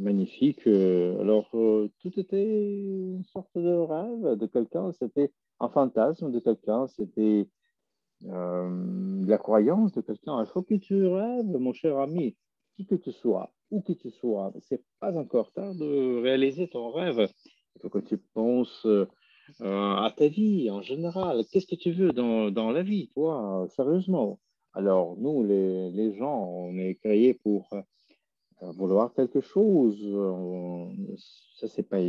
magnifiques, tout était une sorte de rêve de quelqu'un, c'était un fantasme de quelqu'un, c'était de la croyance de quelqu'un. Il faut que tu rêves, mon cher ami, qui que tu sois, où que tu sois. C'est pas encore tard de réaliser ton rêve. Il faut que tu penses à ta vie en général. Qu'est-ce que tu veux dans la vie, toi, sérieusement? Alors, nous, les gens, on est créés pour vouloir quelque chose. Ça, c'est pas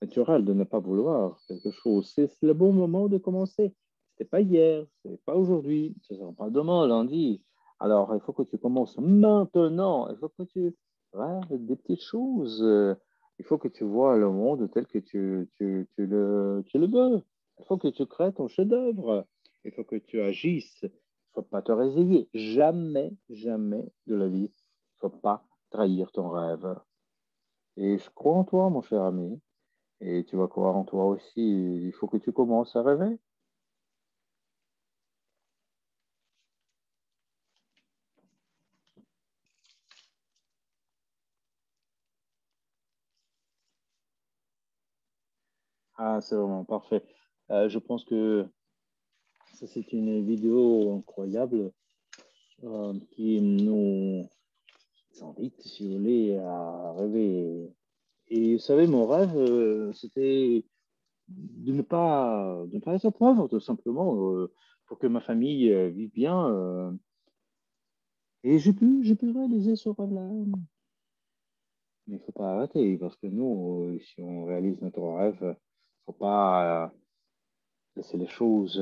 naturel de ne pas vouloir quelque chose. C'est le bon moment de commencer. C'était pas hier, c'est pas aujourd'hui, ce sera pas demain, lundi. Alors, il faut que tu commences maintenant. Il faut que tu rêves des petites choses. Il faut que tu vois le monde tel que tu le veux. Il faut que tu crées ton chef-d'œuvre. Il faut que tu agisses. Il ne faut pas te résigner. Jamais, jamais de la vie. Il ne faut pas trahir ton rêve. Et je crois en toi, mon cher ami. Et tu vas croire en toi aussi. Il faut que tu commences à rêver. Ah, c'est vraiment parfait. Je pense que ça, c'est une vidéo incroyable qui nous invite, si vous voulez, à rêver. Et vous savez, mon rêve, c'était de ne pas être pauvre, tout simplement, pour que ma famille vive bien. Et j'ai pu réaliser ce rêve-là. Mais il ne faut pas arrêter, parce que nous, si on réalise notre rêve, il ne faut pas laisser les choses.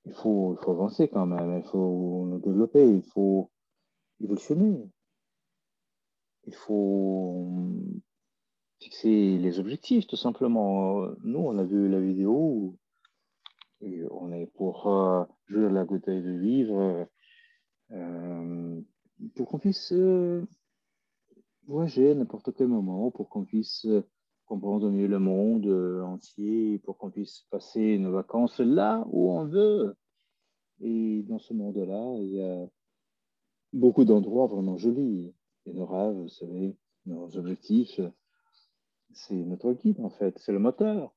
Il faut avancer quand même, il faut nous développer, il faut évolutionner, il faut fixer les objectifs, tout simplement. Nous, on a vu la vidéo et on est pour jouer la bouteille de vivre, euh, pour qu'on puisse voyager à n'importe quel moment, pour qu'on puisse comprendre mieux le monde entier, pour qu'on puisse passer nos vacances là où on veut. Et dans ce monde-là, il y a beaucoup d'endroits vraiment jolis. Et nos rêves, vous savez, nos objectifs, c'est notre guide en fait, c'est le moteur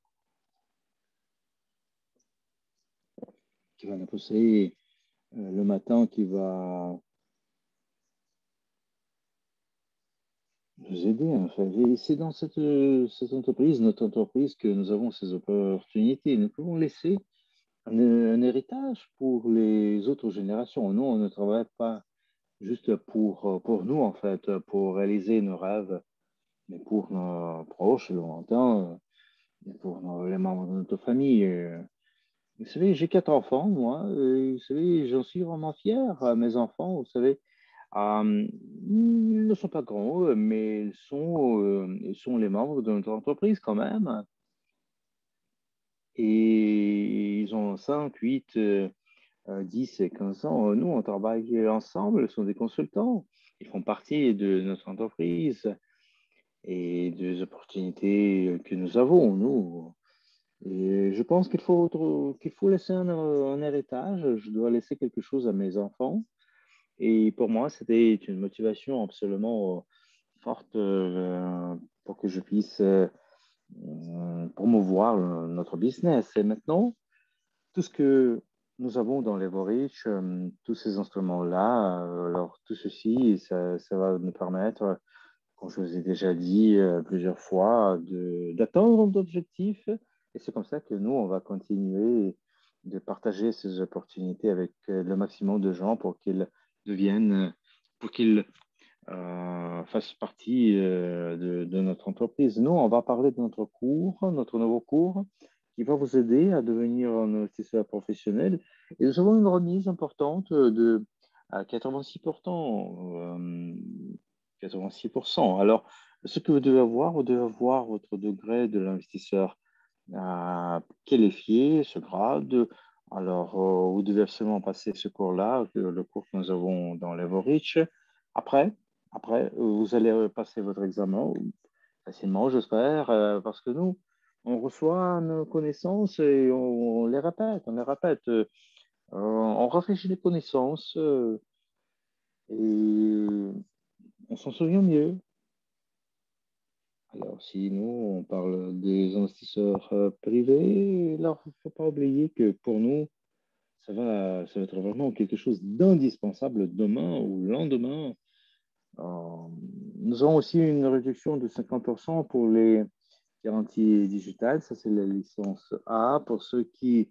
qui va nous pousser le matin, qui va nous aider en fait. Et c'est dans cette entreprise, notre entreprise, que nous avons ces opportunités. Nous pouvons laisser un héritage pour les autres générations. Nous, on ne travaille pas juste pour nous en fait, pour réaliser nos rêves, mais pour nos proches, lointains, et pour les membres de notre famille. Vous savez, j'ai 4 enfants, moi. Et vous savez, j'en suis vraiment fier. Mes enfants, vous savez, ils ne sont pas grands, mais ils sont les membres de notre entreprise quand même. Et ils ont 5, 8, 10 et 15 ans. Nous, on travaille ensemble, ce sont des consultants. Ils font partie de notre entreprise et des opportunités que nous avons, nous. Et je pense qu'il faut laisser un héritage. Je dois laisser quelque chose à mes enfants. Et pour moi, c'était une motivation absolument forte pour que je puisse promouvoir notre business. Et maintenant, tout ce que nous avons dans Leverage, tous ces instruments-là, alors tout ceci, ça va nous permettre, comme je vous ai déjà dit plusieurs fois, d'atteindre nos objectifs. Et c'est comme ça que nous, on va continuer de partager ces opportunités avec le maximum de gens pour qu'ils deviennent, pour qu'ils fassent partie de notre entreprise. Nous, on va parler de notre cours, notre nouveau cours, qui va vous aider à devenir un investisseur professionnel. Et nous avons une remise importante de à 86%. 86%. Alors, ce que vous devez avoir votre degré de l'investisseur qualifié, ce grade. Alors, vous devez absolument passer ce cours-là, le cours que nous avons dans Leverage. Après, après, vous allez passer votre examen facilement, j'espère, parce que nous, on reçoit nos connaissances et on les répète, on les répète. On rafraîchit les connaissances et on s'en souvient mieux. Alors, si nous, on parle des investisseurs privés, alors il ne faut pas oublier que pour nous, ça va être vraiment quelque chose d'indispensable demain ou le lendemain. Euh, Nous avons aussi une réduction de 50% pour les garanties digitales. Ça, c'est la licence A. Pour ceux qui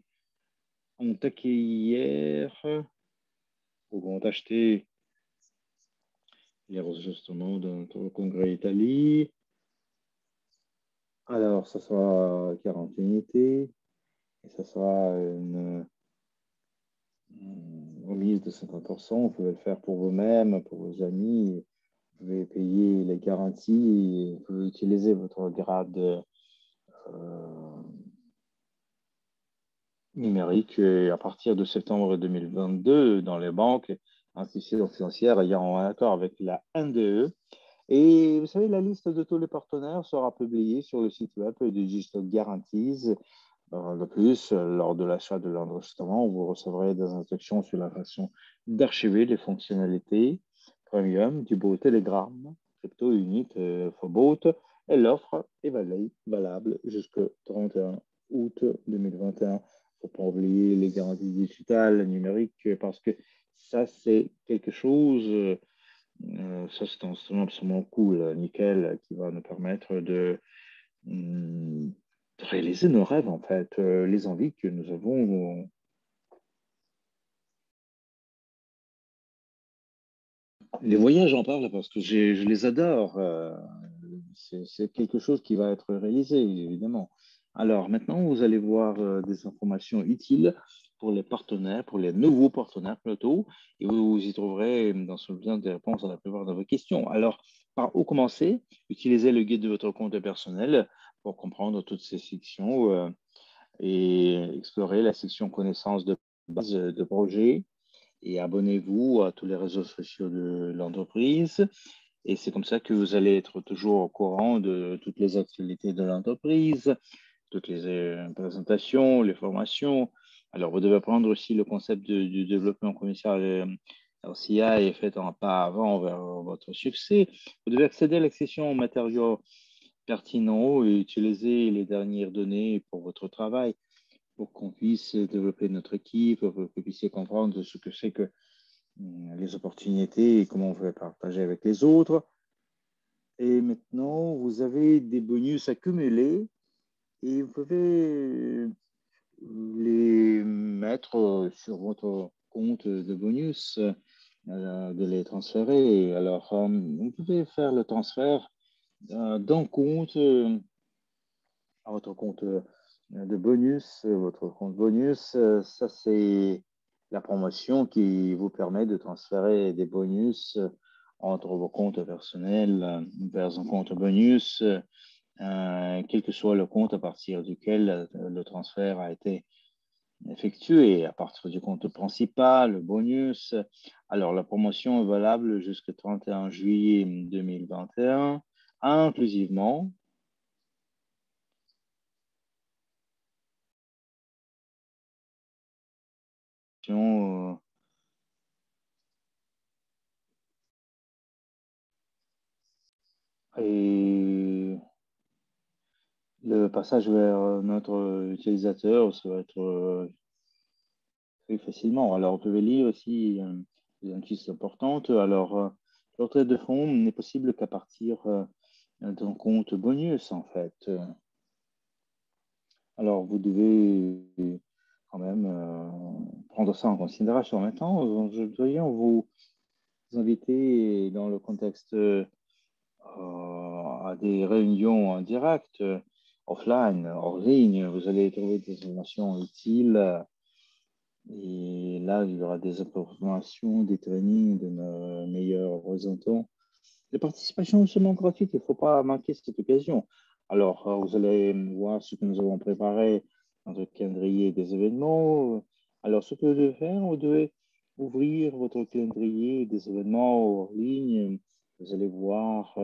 ont acheté hier ou ont acheté les enregistrements de notre congrès Italie, alors ça sera 40 unités et ça sera une remise de 50%. Vous pouvez le faire pour vous-même, pour vos amis. Vous pouvez payer les garanties et vous pouvez utiliser votre grade numérique à partir de septembre 2022 dans les banques, institutions financières ayant un accord avec la NDE. Et vous savez, la liste de tous les partenaires sera publiée sur le site web de Digital Guarantees. De plus, lors de l'achat de l'enregistrement, vous recevrez des instructions sur la façon d'archiver les fonctionnalités premium du beau Telegram, crypto unit Phobot, et l'offre est valable jusqu'au 31 août 2021. Il ne faut pas oublier les garanties digitales, numériques, parce que ça, c'est quelque chose, ça, c'est un instrument absolument cool, nickel, qui va nous permettre de réaliser nos rêves, en fait, les envies que nous avons. Les voyages, j'en parle parce que je les adore. C'est quelque chose qui va être réalisé, évidemment. Alors, maintenant, vous allez voir des informations utiles pour les partenaires, pour les nouveaux partenaires plutôt, et vous y trouverez dans ce lien des réponses à la plupart de vos questions. Alors, par où commencer? Utilisez le guide de votre compte personnel pour comprendre toutes ces sections et explorer la section connaissances de base de projet et abonnez-vous à tous les réseaux sociaux de l'entreprise. Et c'est comme ça que vous allez être toujours au courant de toutes les actualités de l'entreprise, toutes les présentations, les formations. Alors, vous devez apprendre aussi le concept du développement commercial RCA et fait un pas avant vers votre succès. Vous devez accéder à l'accession aux matériaux pertinents et utiliser les dernières données pour votre travail pour qu'on puisse développer notre équipe, pour que vous puissiez comprendre ce que c'est que les opportunités et comment on peut partager avec les autres. Et maintenant, vous avez des bonus accumulés et vous pouvez les mettre sur votre compte de bonus, de les transférer. Alors, vous pouvez faire le transfert d'un compte à votre compte de bonus, votre compte bonus. Ça, c'est la promotion qui vous permet de transférer des bonus entre vos comptes personnels vers un compte bonus, quel que soit le compte à partir duquel le transfert a été effectué, à partir du compte principal, le bonus. Alors, la promotion est valable jusqu'au 31 juillet 2021, inclusivement. Et le passage vers notre utilisateur, ça va être fait facilement. Alors, vous pouvez lire aussi des notices importantes. Alors, le retrait de fonds n'est possible qu'à partir d'un compte bonus, en fait. Alors, vous devez quand même prendre ça en considération. Maintenant, je voudrais vous inviter dans le contexte à des réunions en direct, offline, hors ligne. Vous allez trouver des informations utiles. Et là, il y aura des informations, des trainings de nos meilleurs représentants. Les participations sont seulement gratuites, il ne faut pas manquer cette occasion. Alors, vous allez voir ce que nous avons préparé dans le calendrier des événements. Alors, ce que vous devez faire, vous devez ouvrir votre calendrier des événements hors ligne. Vous allez voir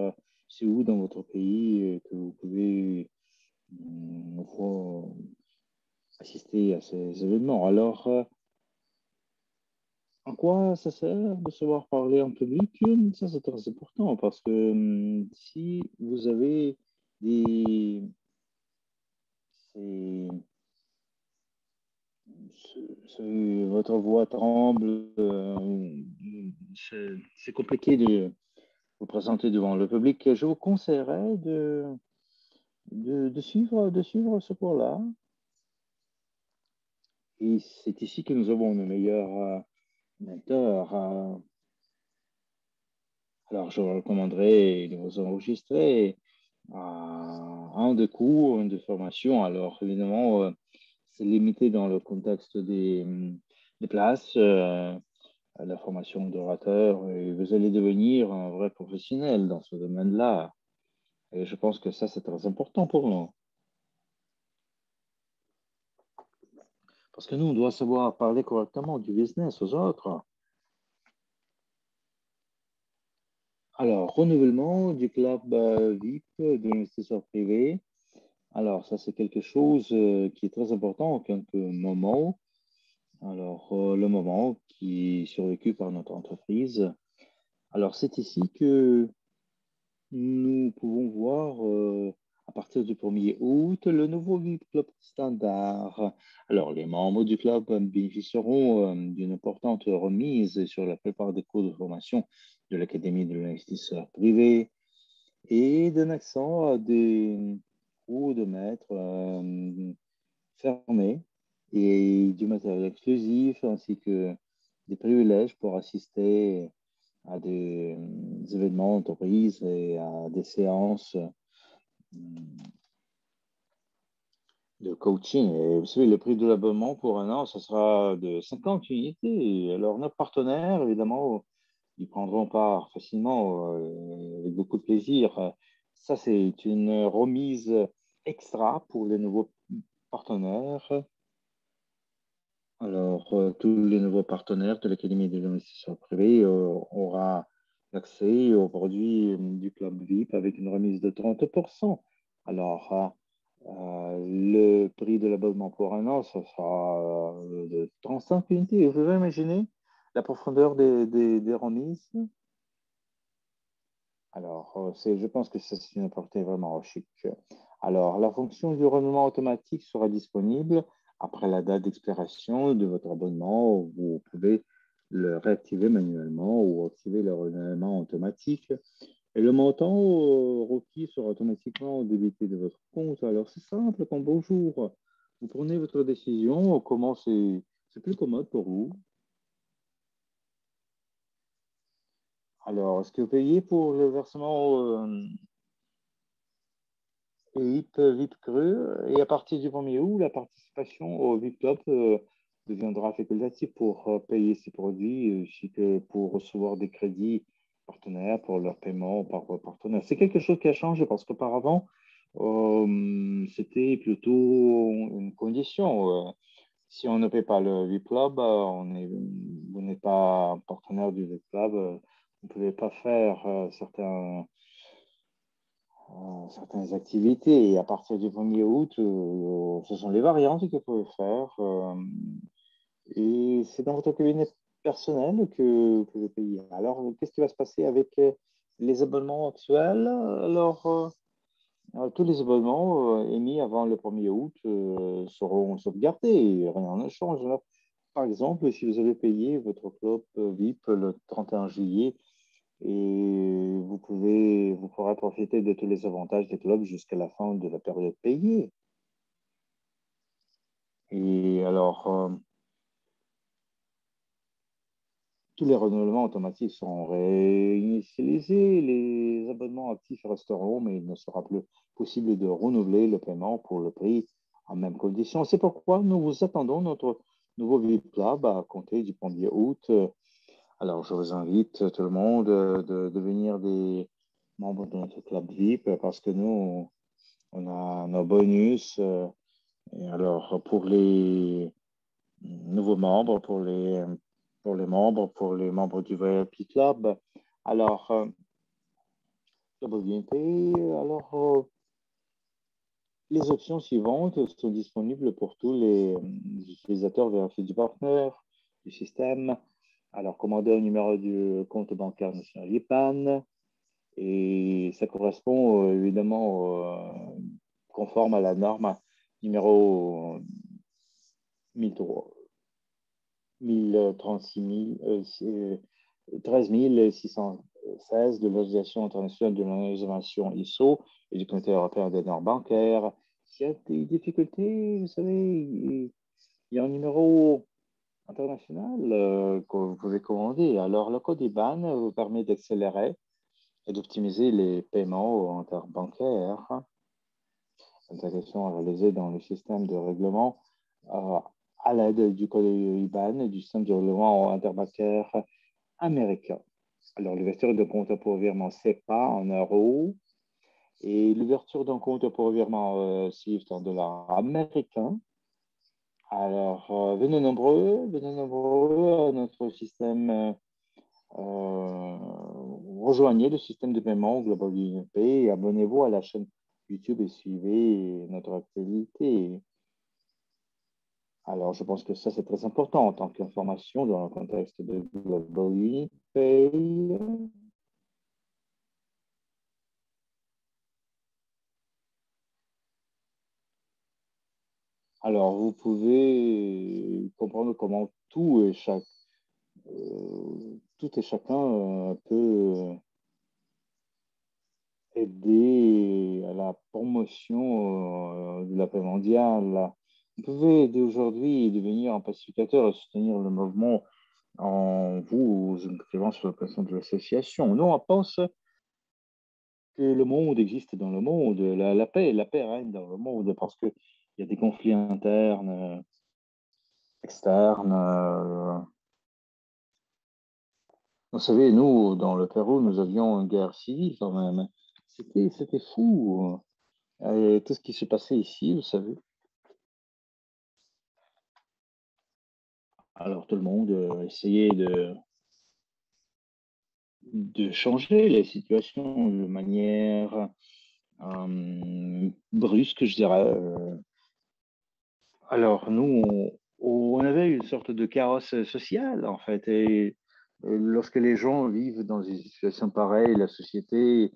c'est où dans votre pays que vous pouvez assister à ces événements. Alors, en quoi ça sert de savoir parler en public? Ça, c'est très important parce que si vous avez des... c'est- votre voix tremble, c'est compliqué de vous présenter devant le public. Je vous conseillerais de suivre ce cours-là. Et c'est ici que nous avons nos meilleurs mentors. Alors, je vous recommanderais de vous enregistrer un de cours, une de formation. Alors, évidemment, c'est limité dans le contexte des places, la formation d'orateur, et vous allez devenir un vrai professionnel dans ce domaine-là. Et je pense que ça, c'est très important pour nous. Parce que nous, on doit savoir parler correctement du business aux autres. Alors, renouvellement du club VIP de l'investisseur privé. Alors, ça, c'est quelque chose qui est très important en quelques moments. Alors, le moment qui est survécu par notre entreprise. Alors, c'est ici que nous pouvons voir à partir du 1er août le nouveau VIP Club standard. Alors, les membres du club bénéficieront d'une importante remise sur la plupart des cours de formation de l'Académie de l'investisseur privé et d'un accent à des cours de maître fermés et du matériel exclusif ainsi que des privilèges pour assister à des événements d'entreprise et à des séances de coaching. Et vous savez, le prix de l'abonnement pour un an, ce sera de 50 unités. Alors, nos partenaires, évidemment, ils prendront part facilement avec beaucoup de plaisir. Ça, c'est une remise extra pour les nouveaux partenaires. Alors, tous les nouveaux partenaires de l'Académie de l'investisseur privé aura accès aux produits du Club VIP avec une remise de 30%. Alors, le prix de l'abonnement pour un an, ce sera de 35 unités. Vous pouvez imaginer la profondeur des remises? Alors, je pense que c'est une portée vraiment chic. Alors, la fonction du renouvellement automatique sera disponible après la date d'expiration de votre abonnement. Vous pouvez le réactiver manuellement ou activer le renouvellement automatique. Et le montant requis sera automatiquement débité de votre compte. Alors, c'est simple comme bonjour. Vous prenez votre décision, comment c'est plus commode pour vous. Alors, est-ce que vous payez pour le versement VIP Cru. Et à partir du 1er août, la participation au VIP Club deviendra facultative pour payer ces produits, ainsi que pour recevoir des crédits partenaires pour leur paiement par partenaire. C'est quelque chose qui a changé parce qu'auparavant, c'était plutôt une condition. Si on ne paie pas le VIP Club, vous n'êtes pas partenaire du VIP Club, vous ne pouvez pas faire certaines activités. Et à partir du 1er août, ce sont les variantes que vous pouvez faire. Et c'est dans votre cabinet personnel que vous payez. Alors, qu'est-ce qui va se passer avec les abonnements actuels? Alors, tous les abonnements émis avant le 1er août seront sauvegardés. Rien ne change. Alors, par exemple, si vous avez payé votre club VIP le 31 juillet, et vous pourrez profiter de tous les avantages des clubs jusqu'à la fin de la période payée. Et alors, tous les renouvellements automatiques sont réinitialisés. Les abonnements actifs resteront, mais il ne sera plus possible de renouveler le paiement pour le prix en même condition. C'est pourquoi nous vous attendons notre nouveau VIP Club à compter du 1er août. Alors, je vous invite tout le monde de devenir des membres de notre club VIP parce que nous, on a nos bonus. Et alors, pour les nouveaux membres, pour les membres du VIP Club, alors, alors les options suivantes sont disponibles pour tous les utilisateurs vérifiés du partenaire, du système. Alors, commander un numéro du compte bancaire national IPAN. Et ça correspond évidemment conforme à la norme numéro 13 616 de l'Organisation internationale de l'innovation ISO et du Comité européen des normes bancaires. S'il y a des difficultés, vous savez, il y a un numéro international que vous pouvez commander. Alors, le code IBAN vous permet d'accélérer et d'optimiser les paiements interbancaires. Intégration réalisée dans le système de règlement à l'aide du code IBAN et du système de règlement interbancaire américain. Alors, l'ouverture d'un compte pour virement SEPA en euros et l'ouverture d'un compte pour virement SWIFT en dollars américains. Alors, venez nombreux à notre système. Rejoignez le système de paiement Global Union Pay et abonnez-vous à la chaîne YouTube et suivez notre activité. Alors, je pense que ça, c'est très important en tant qu'information dans le contexte de Global Union Pay. Alors, vous pouvez comprendre comment tout et chacun peut aider à la promotion de la paix mondiale. Vous pouvez dès aujourd'hui devenir un pacificateur et soutenir le mouvement en vous inscrivant sur la plateforme de l'association. Nous, on pense que le monde existe dans le monde, la paix règne dans le monde parce qu'il y a des conflits internes, externes. Vous savez, nous, dans le Pérou, nous avions une guerre civile quand même. C'était fou. Tout ce qui se passait ici, vous savez. Alors, tout le monde essayait de changer les situations de manière brusque, je dirais. Alors, nous, on avait une sorte de carrosse social, en fait. Et lorsque les gens vivent dans une situation pareille, la société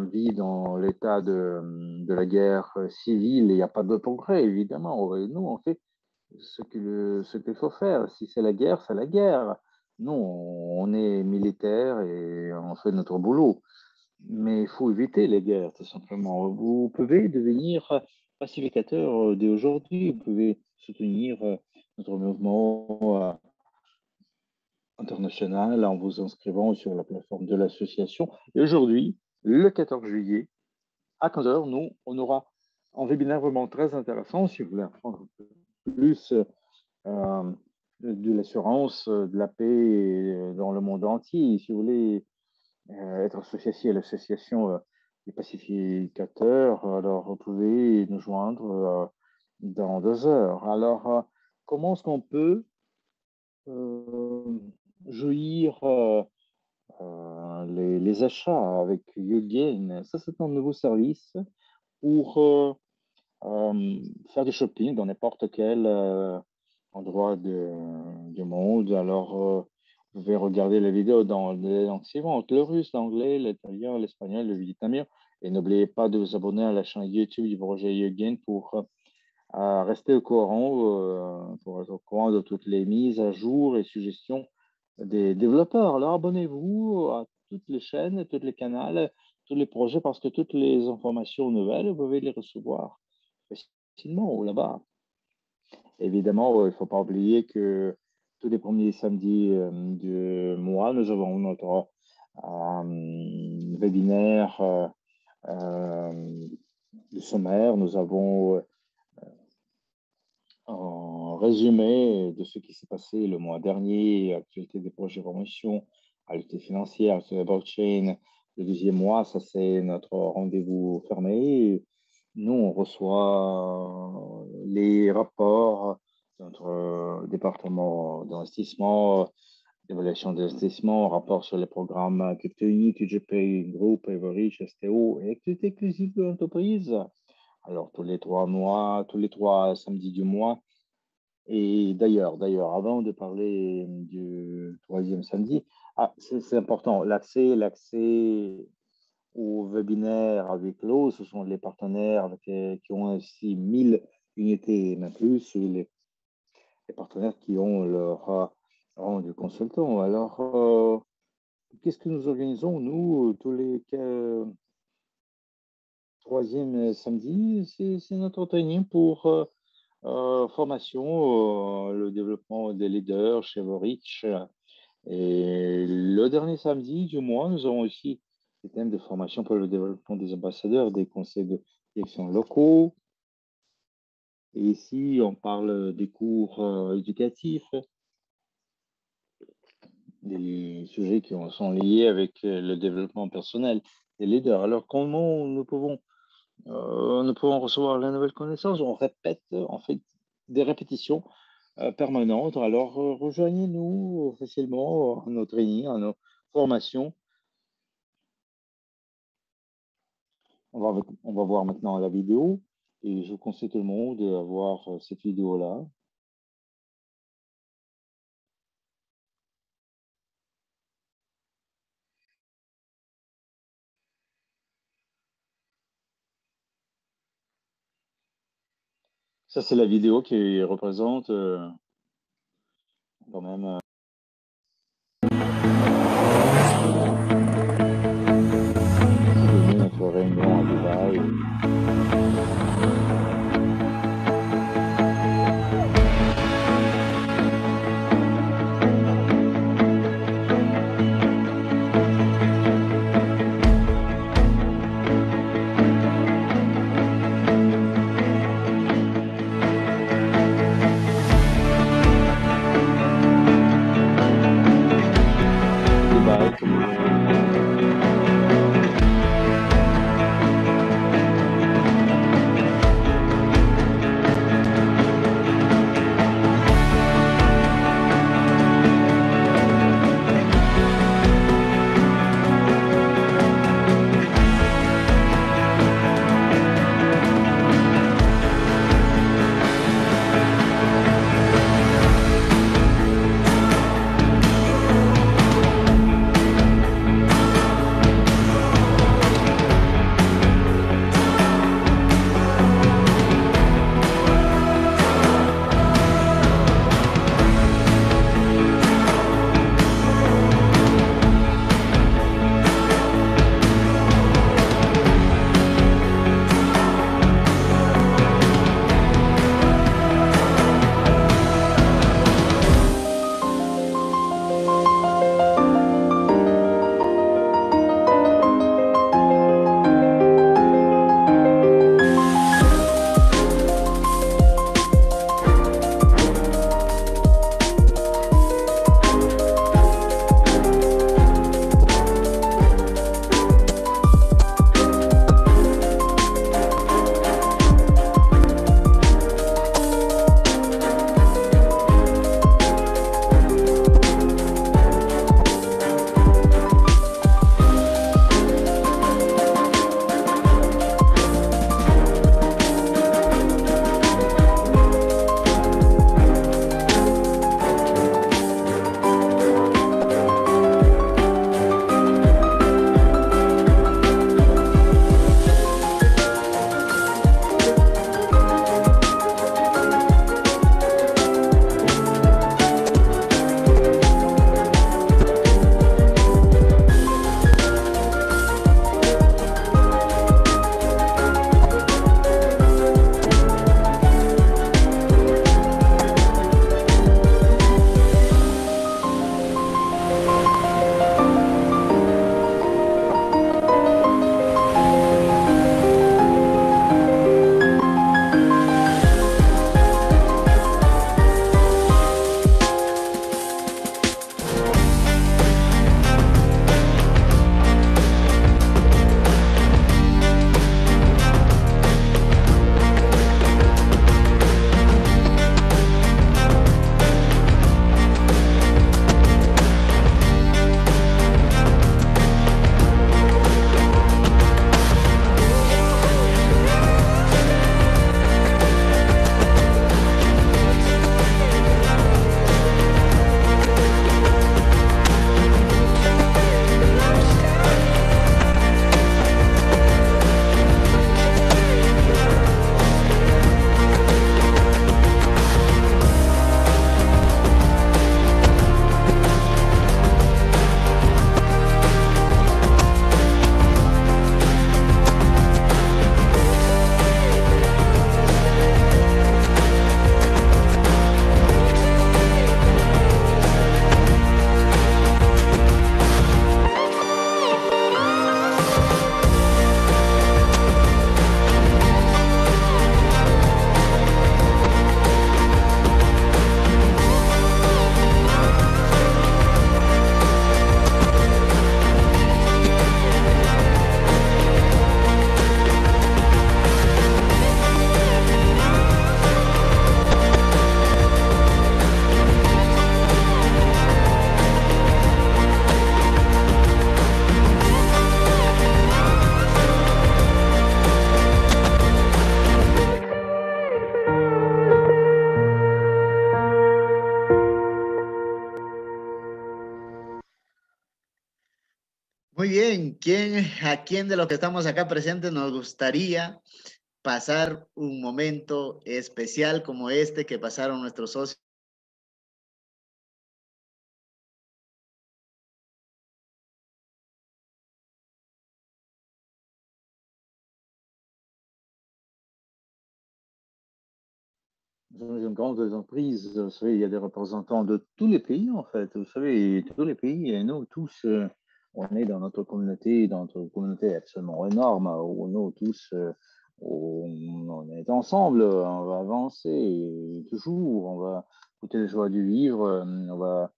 vit dans l'état de la guerre civile, il n'y a pas de progrès, évidemment. Et nous, on fait ce qu'il faut faire. Si c'est la guerre, c'est la guerre. Nous, on est militaire et on fait notre boulot. Mais il faut éviter les guerres, tout simplement. Vous pouvez devenir pacificateur dès aujourd'hui. Vous pouvez soutenir notre mouvement international en vous inscrivant sur la plateforme de l'association. Et aujourd'hui, le 14 juillet, à 15 heures, nous, on aura un webinaire vraiment très intéressant si vous voulez apprendre plus de l'assurance, de la paix dans le monde entier. Si vous voulez être associé à l'association des pacificateurs, alors vous pouvez nous joindre dans 2 heures. Alors, comment est-ce qu'on peut jouir les achats avec YouGain? Ça, c'est un nouveau service pour faire du shopping dans n'importe quel endroit du monde. Alors, vous pouvez regarder la vidéo dans les langues suivantes, le russe, l'anglais, l'italien, l'espagnol, le vietnamien. Et n'oubliez pas de vous abonner à la chaîne YouTube du projet YouGain pour rester pour être au courant de toutes les mises à jour et suggestions des développeurs. Alors, abonnez-vous à toutes les chaînes, tous les canaux, tous les projets, parce que toutes les informations nouvelles, vous pouvez les recevoir facilement là-bas. Évidemment, il ne faut pas oublier que tous les premiers samedis du mois, nous avons notre webinaire du sommaire. Nous avons un résumé de ce qui s'est passé le mois dernier, actualité des projets de promotion, actualité financière, actualité de la blockchain. Le deuxième mois, ça c'est notre rendez-vous fermé. Nous, on reçoit les rapports de notre département d'investissement, d'évaluation d'investissement, rapport sur les programmes CryptoUni, QGPay, Group, Everreach, STO et activités exclusives de l'entreprise. Alors, tous les 3 mois, tous les 3 samedis du mois. Et d'ailleurs, avant de parler du troisième samedi, c'est important, l'accès au webinaire avec l'eau, ce sont les partenaires qui ont aussi 1000 unités, même plus, les partenaires qui ont leur rang de consultant. Alors, qu'est-ce que nous organisons, nous, tous les troisième samedi? C'est notre training pour formation, le développement des leaders chez Everreach. Et le dernier samedi du mois, nous avons aussi des thèmes de formation pour le développement des ambassadeurs, des conseils de direction locaux. Et ici, on parle des cours éducatifs, des sujets qui sont liés avec le développement personnel des leaders. Alors, comment nous pouvons recevoir la nouvelle connaissance? On répète, on fait des répétitions permanentes. Alors, rejoignez-nous facilement à nos trainings, à nos formations. On va voir maintenant la vidéo et je vous conseille tout le monde de voir cette vidéo-là. Ça, c'est la vidéo qui représente quand même notre réunion à Dubaï. Muy bien, ¿a quién de los que estamos acá presentes nos gustaría pasar un momento especial como este que pasaron nuestros socios? Dans une grande entreprise, vous savez, il y a des représentants de tous les pays, en fait. Vous savez, tous les pays, et nous tous, on est dans notre communauté absolument énorme, où nous tous, on est ensemble, on va avancer toujours, on va goûter les joies du vivre, on va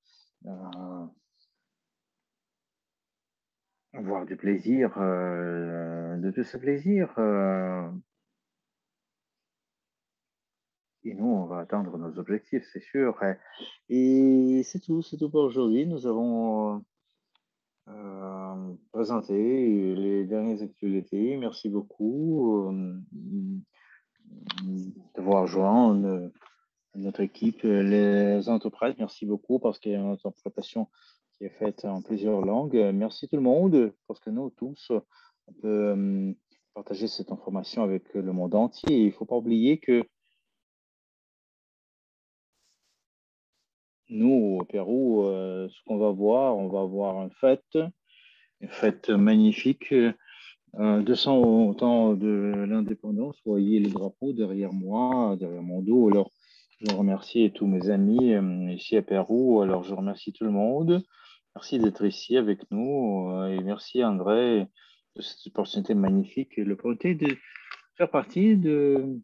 avoir du plaisir, de tout ce plaisir. Et nous, on va atteindre nos objectifs, c'est sûr. Et c'est tout pour aujourd'hui. Nous avons présenté les dernières actualités. Merci beaucoup d'avoir rejoint notre équipe, les entreprises. Merci beaucoup parce qu'il y a une interprétation qui est faite en plusieurs langues. Merci tout le monde parce que nous tous, on peut partager cette information avec le monde entier. Il ne faut pas oublier que nous, au Pérou, ce qu'on va voir, on va voir une fête magnifique. 200 au temps de l'indépendance, vous voyez le drapeau derrière moi, derrière mon dos. Alors, je remercie tous mes amis ici à Pérou. Alors, je remercie tout le monde. Merci d'être ici avec nous et merci André de cette opportunité magnifique et l'opportunité de faire partie de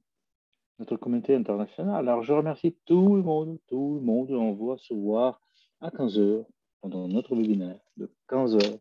notre communauté internationale. Alors, je remercie tout le monde, tout le monde. On va se voir à 15 heures pendant notre webinaire de 15 heures.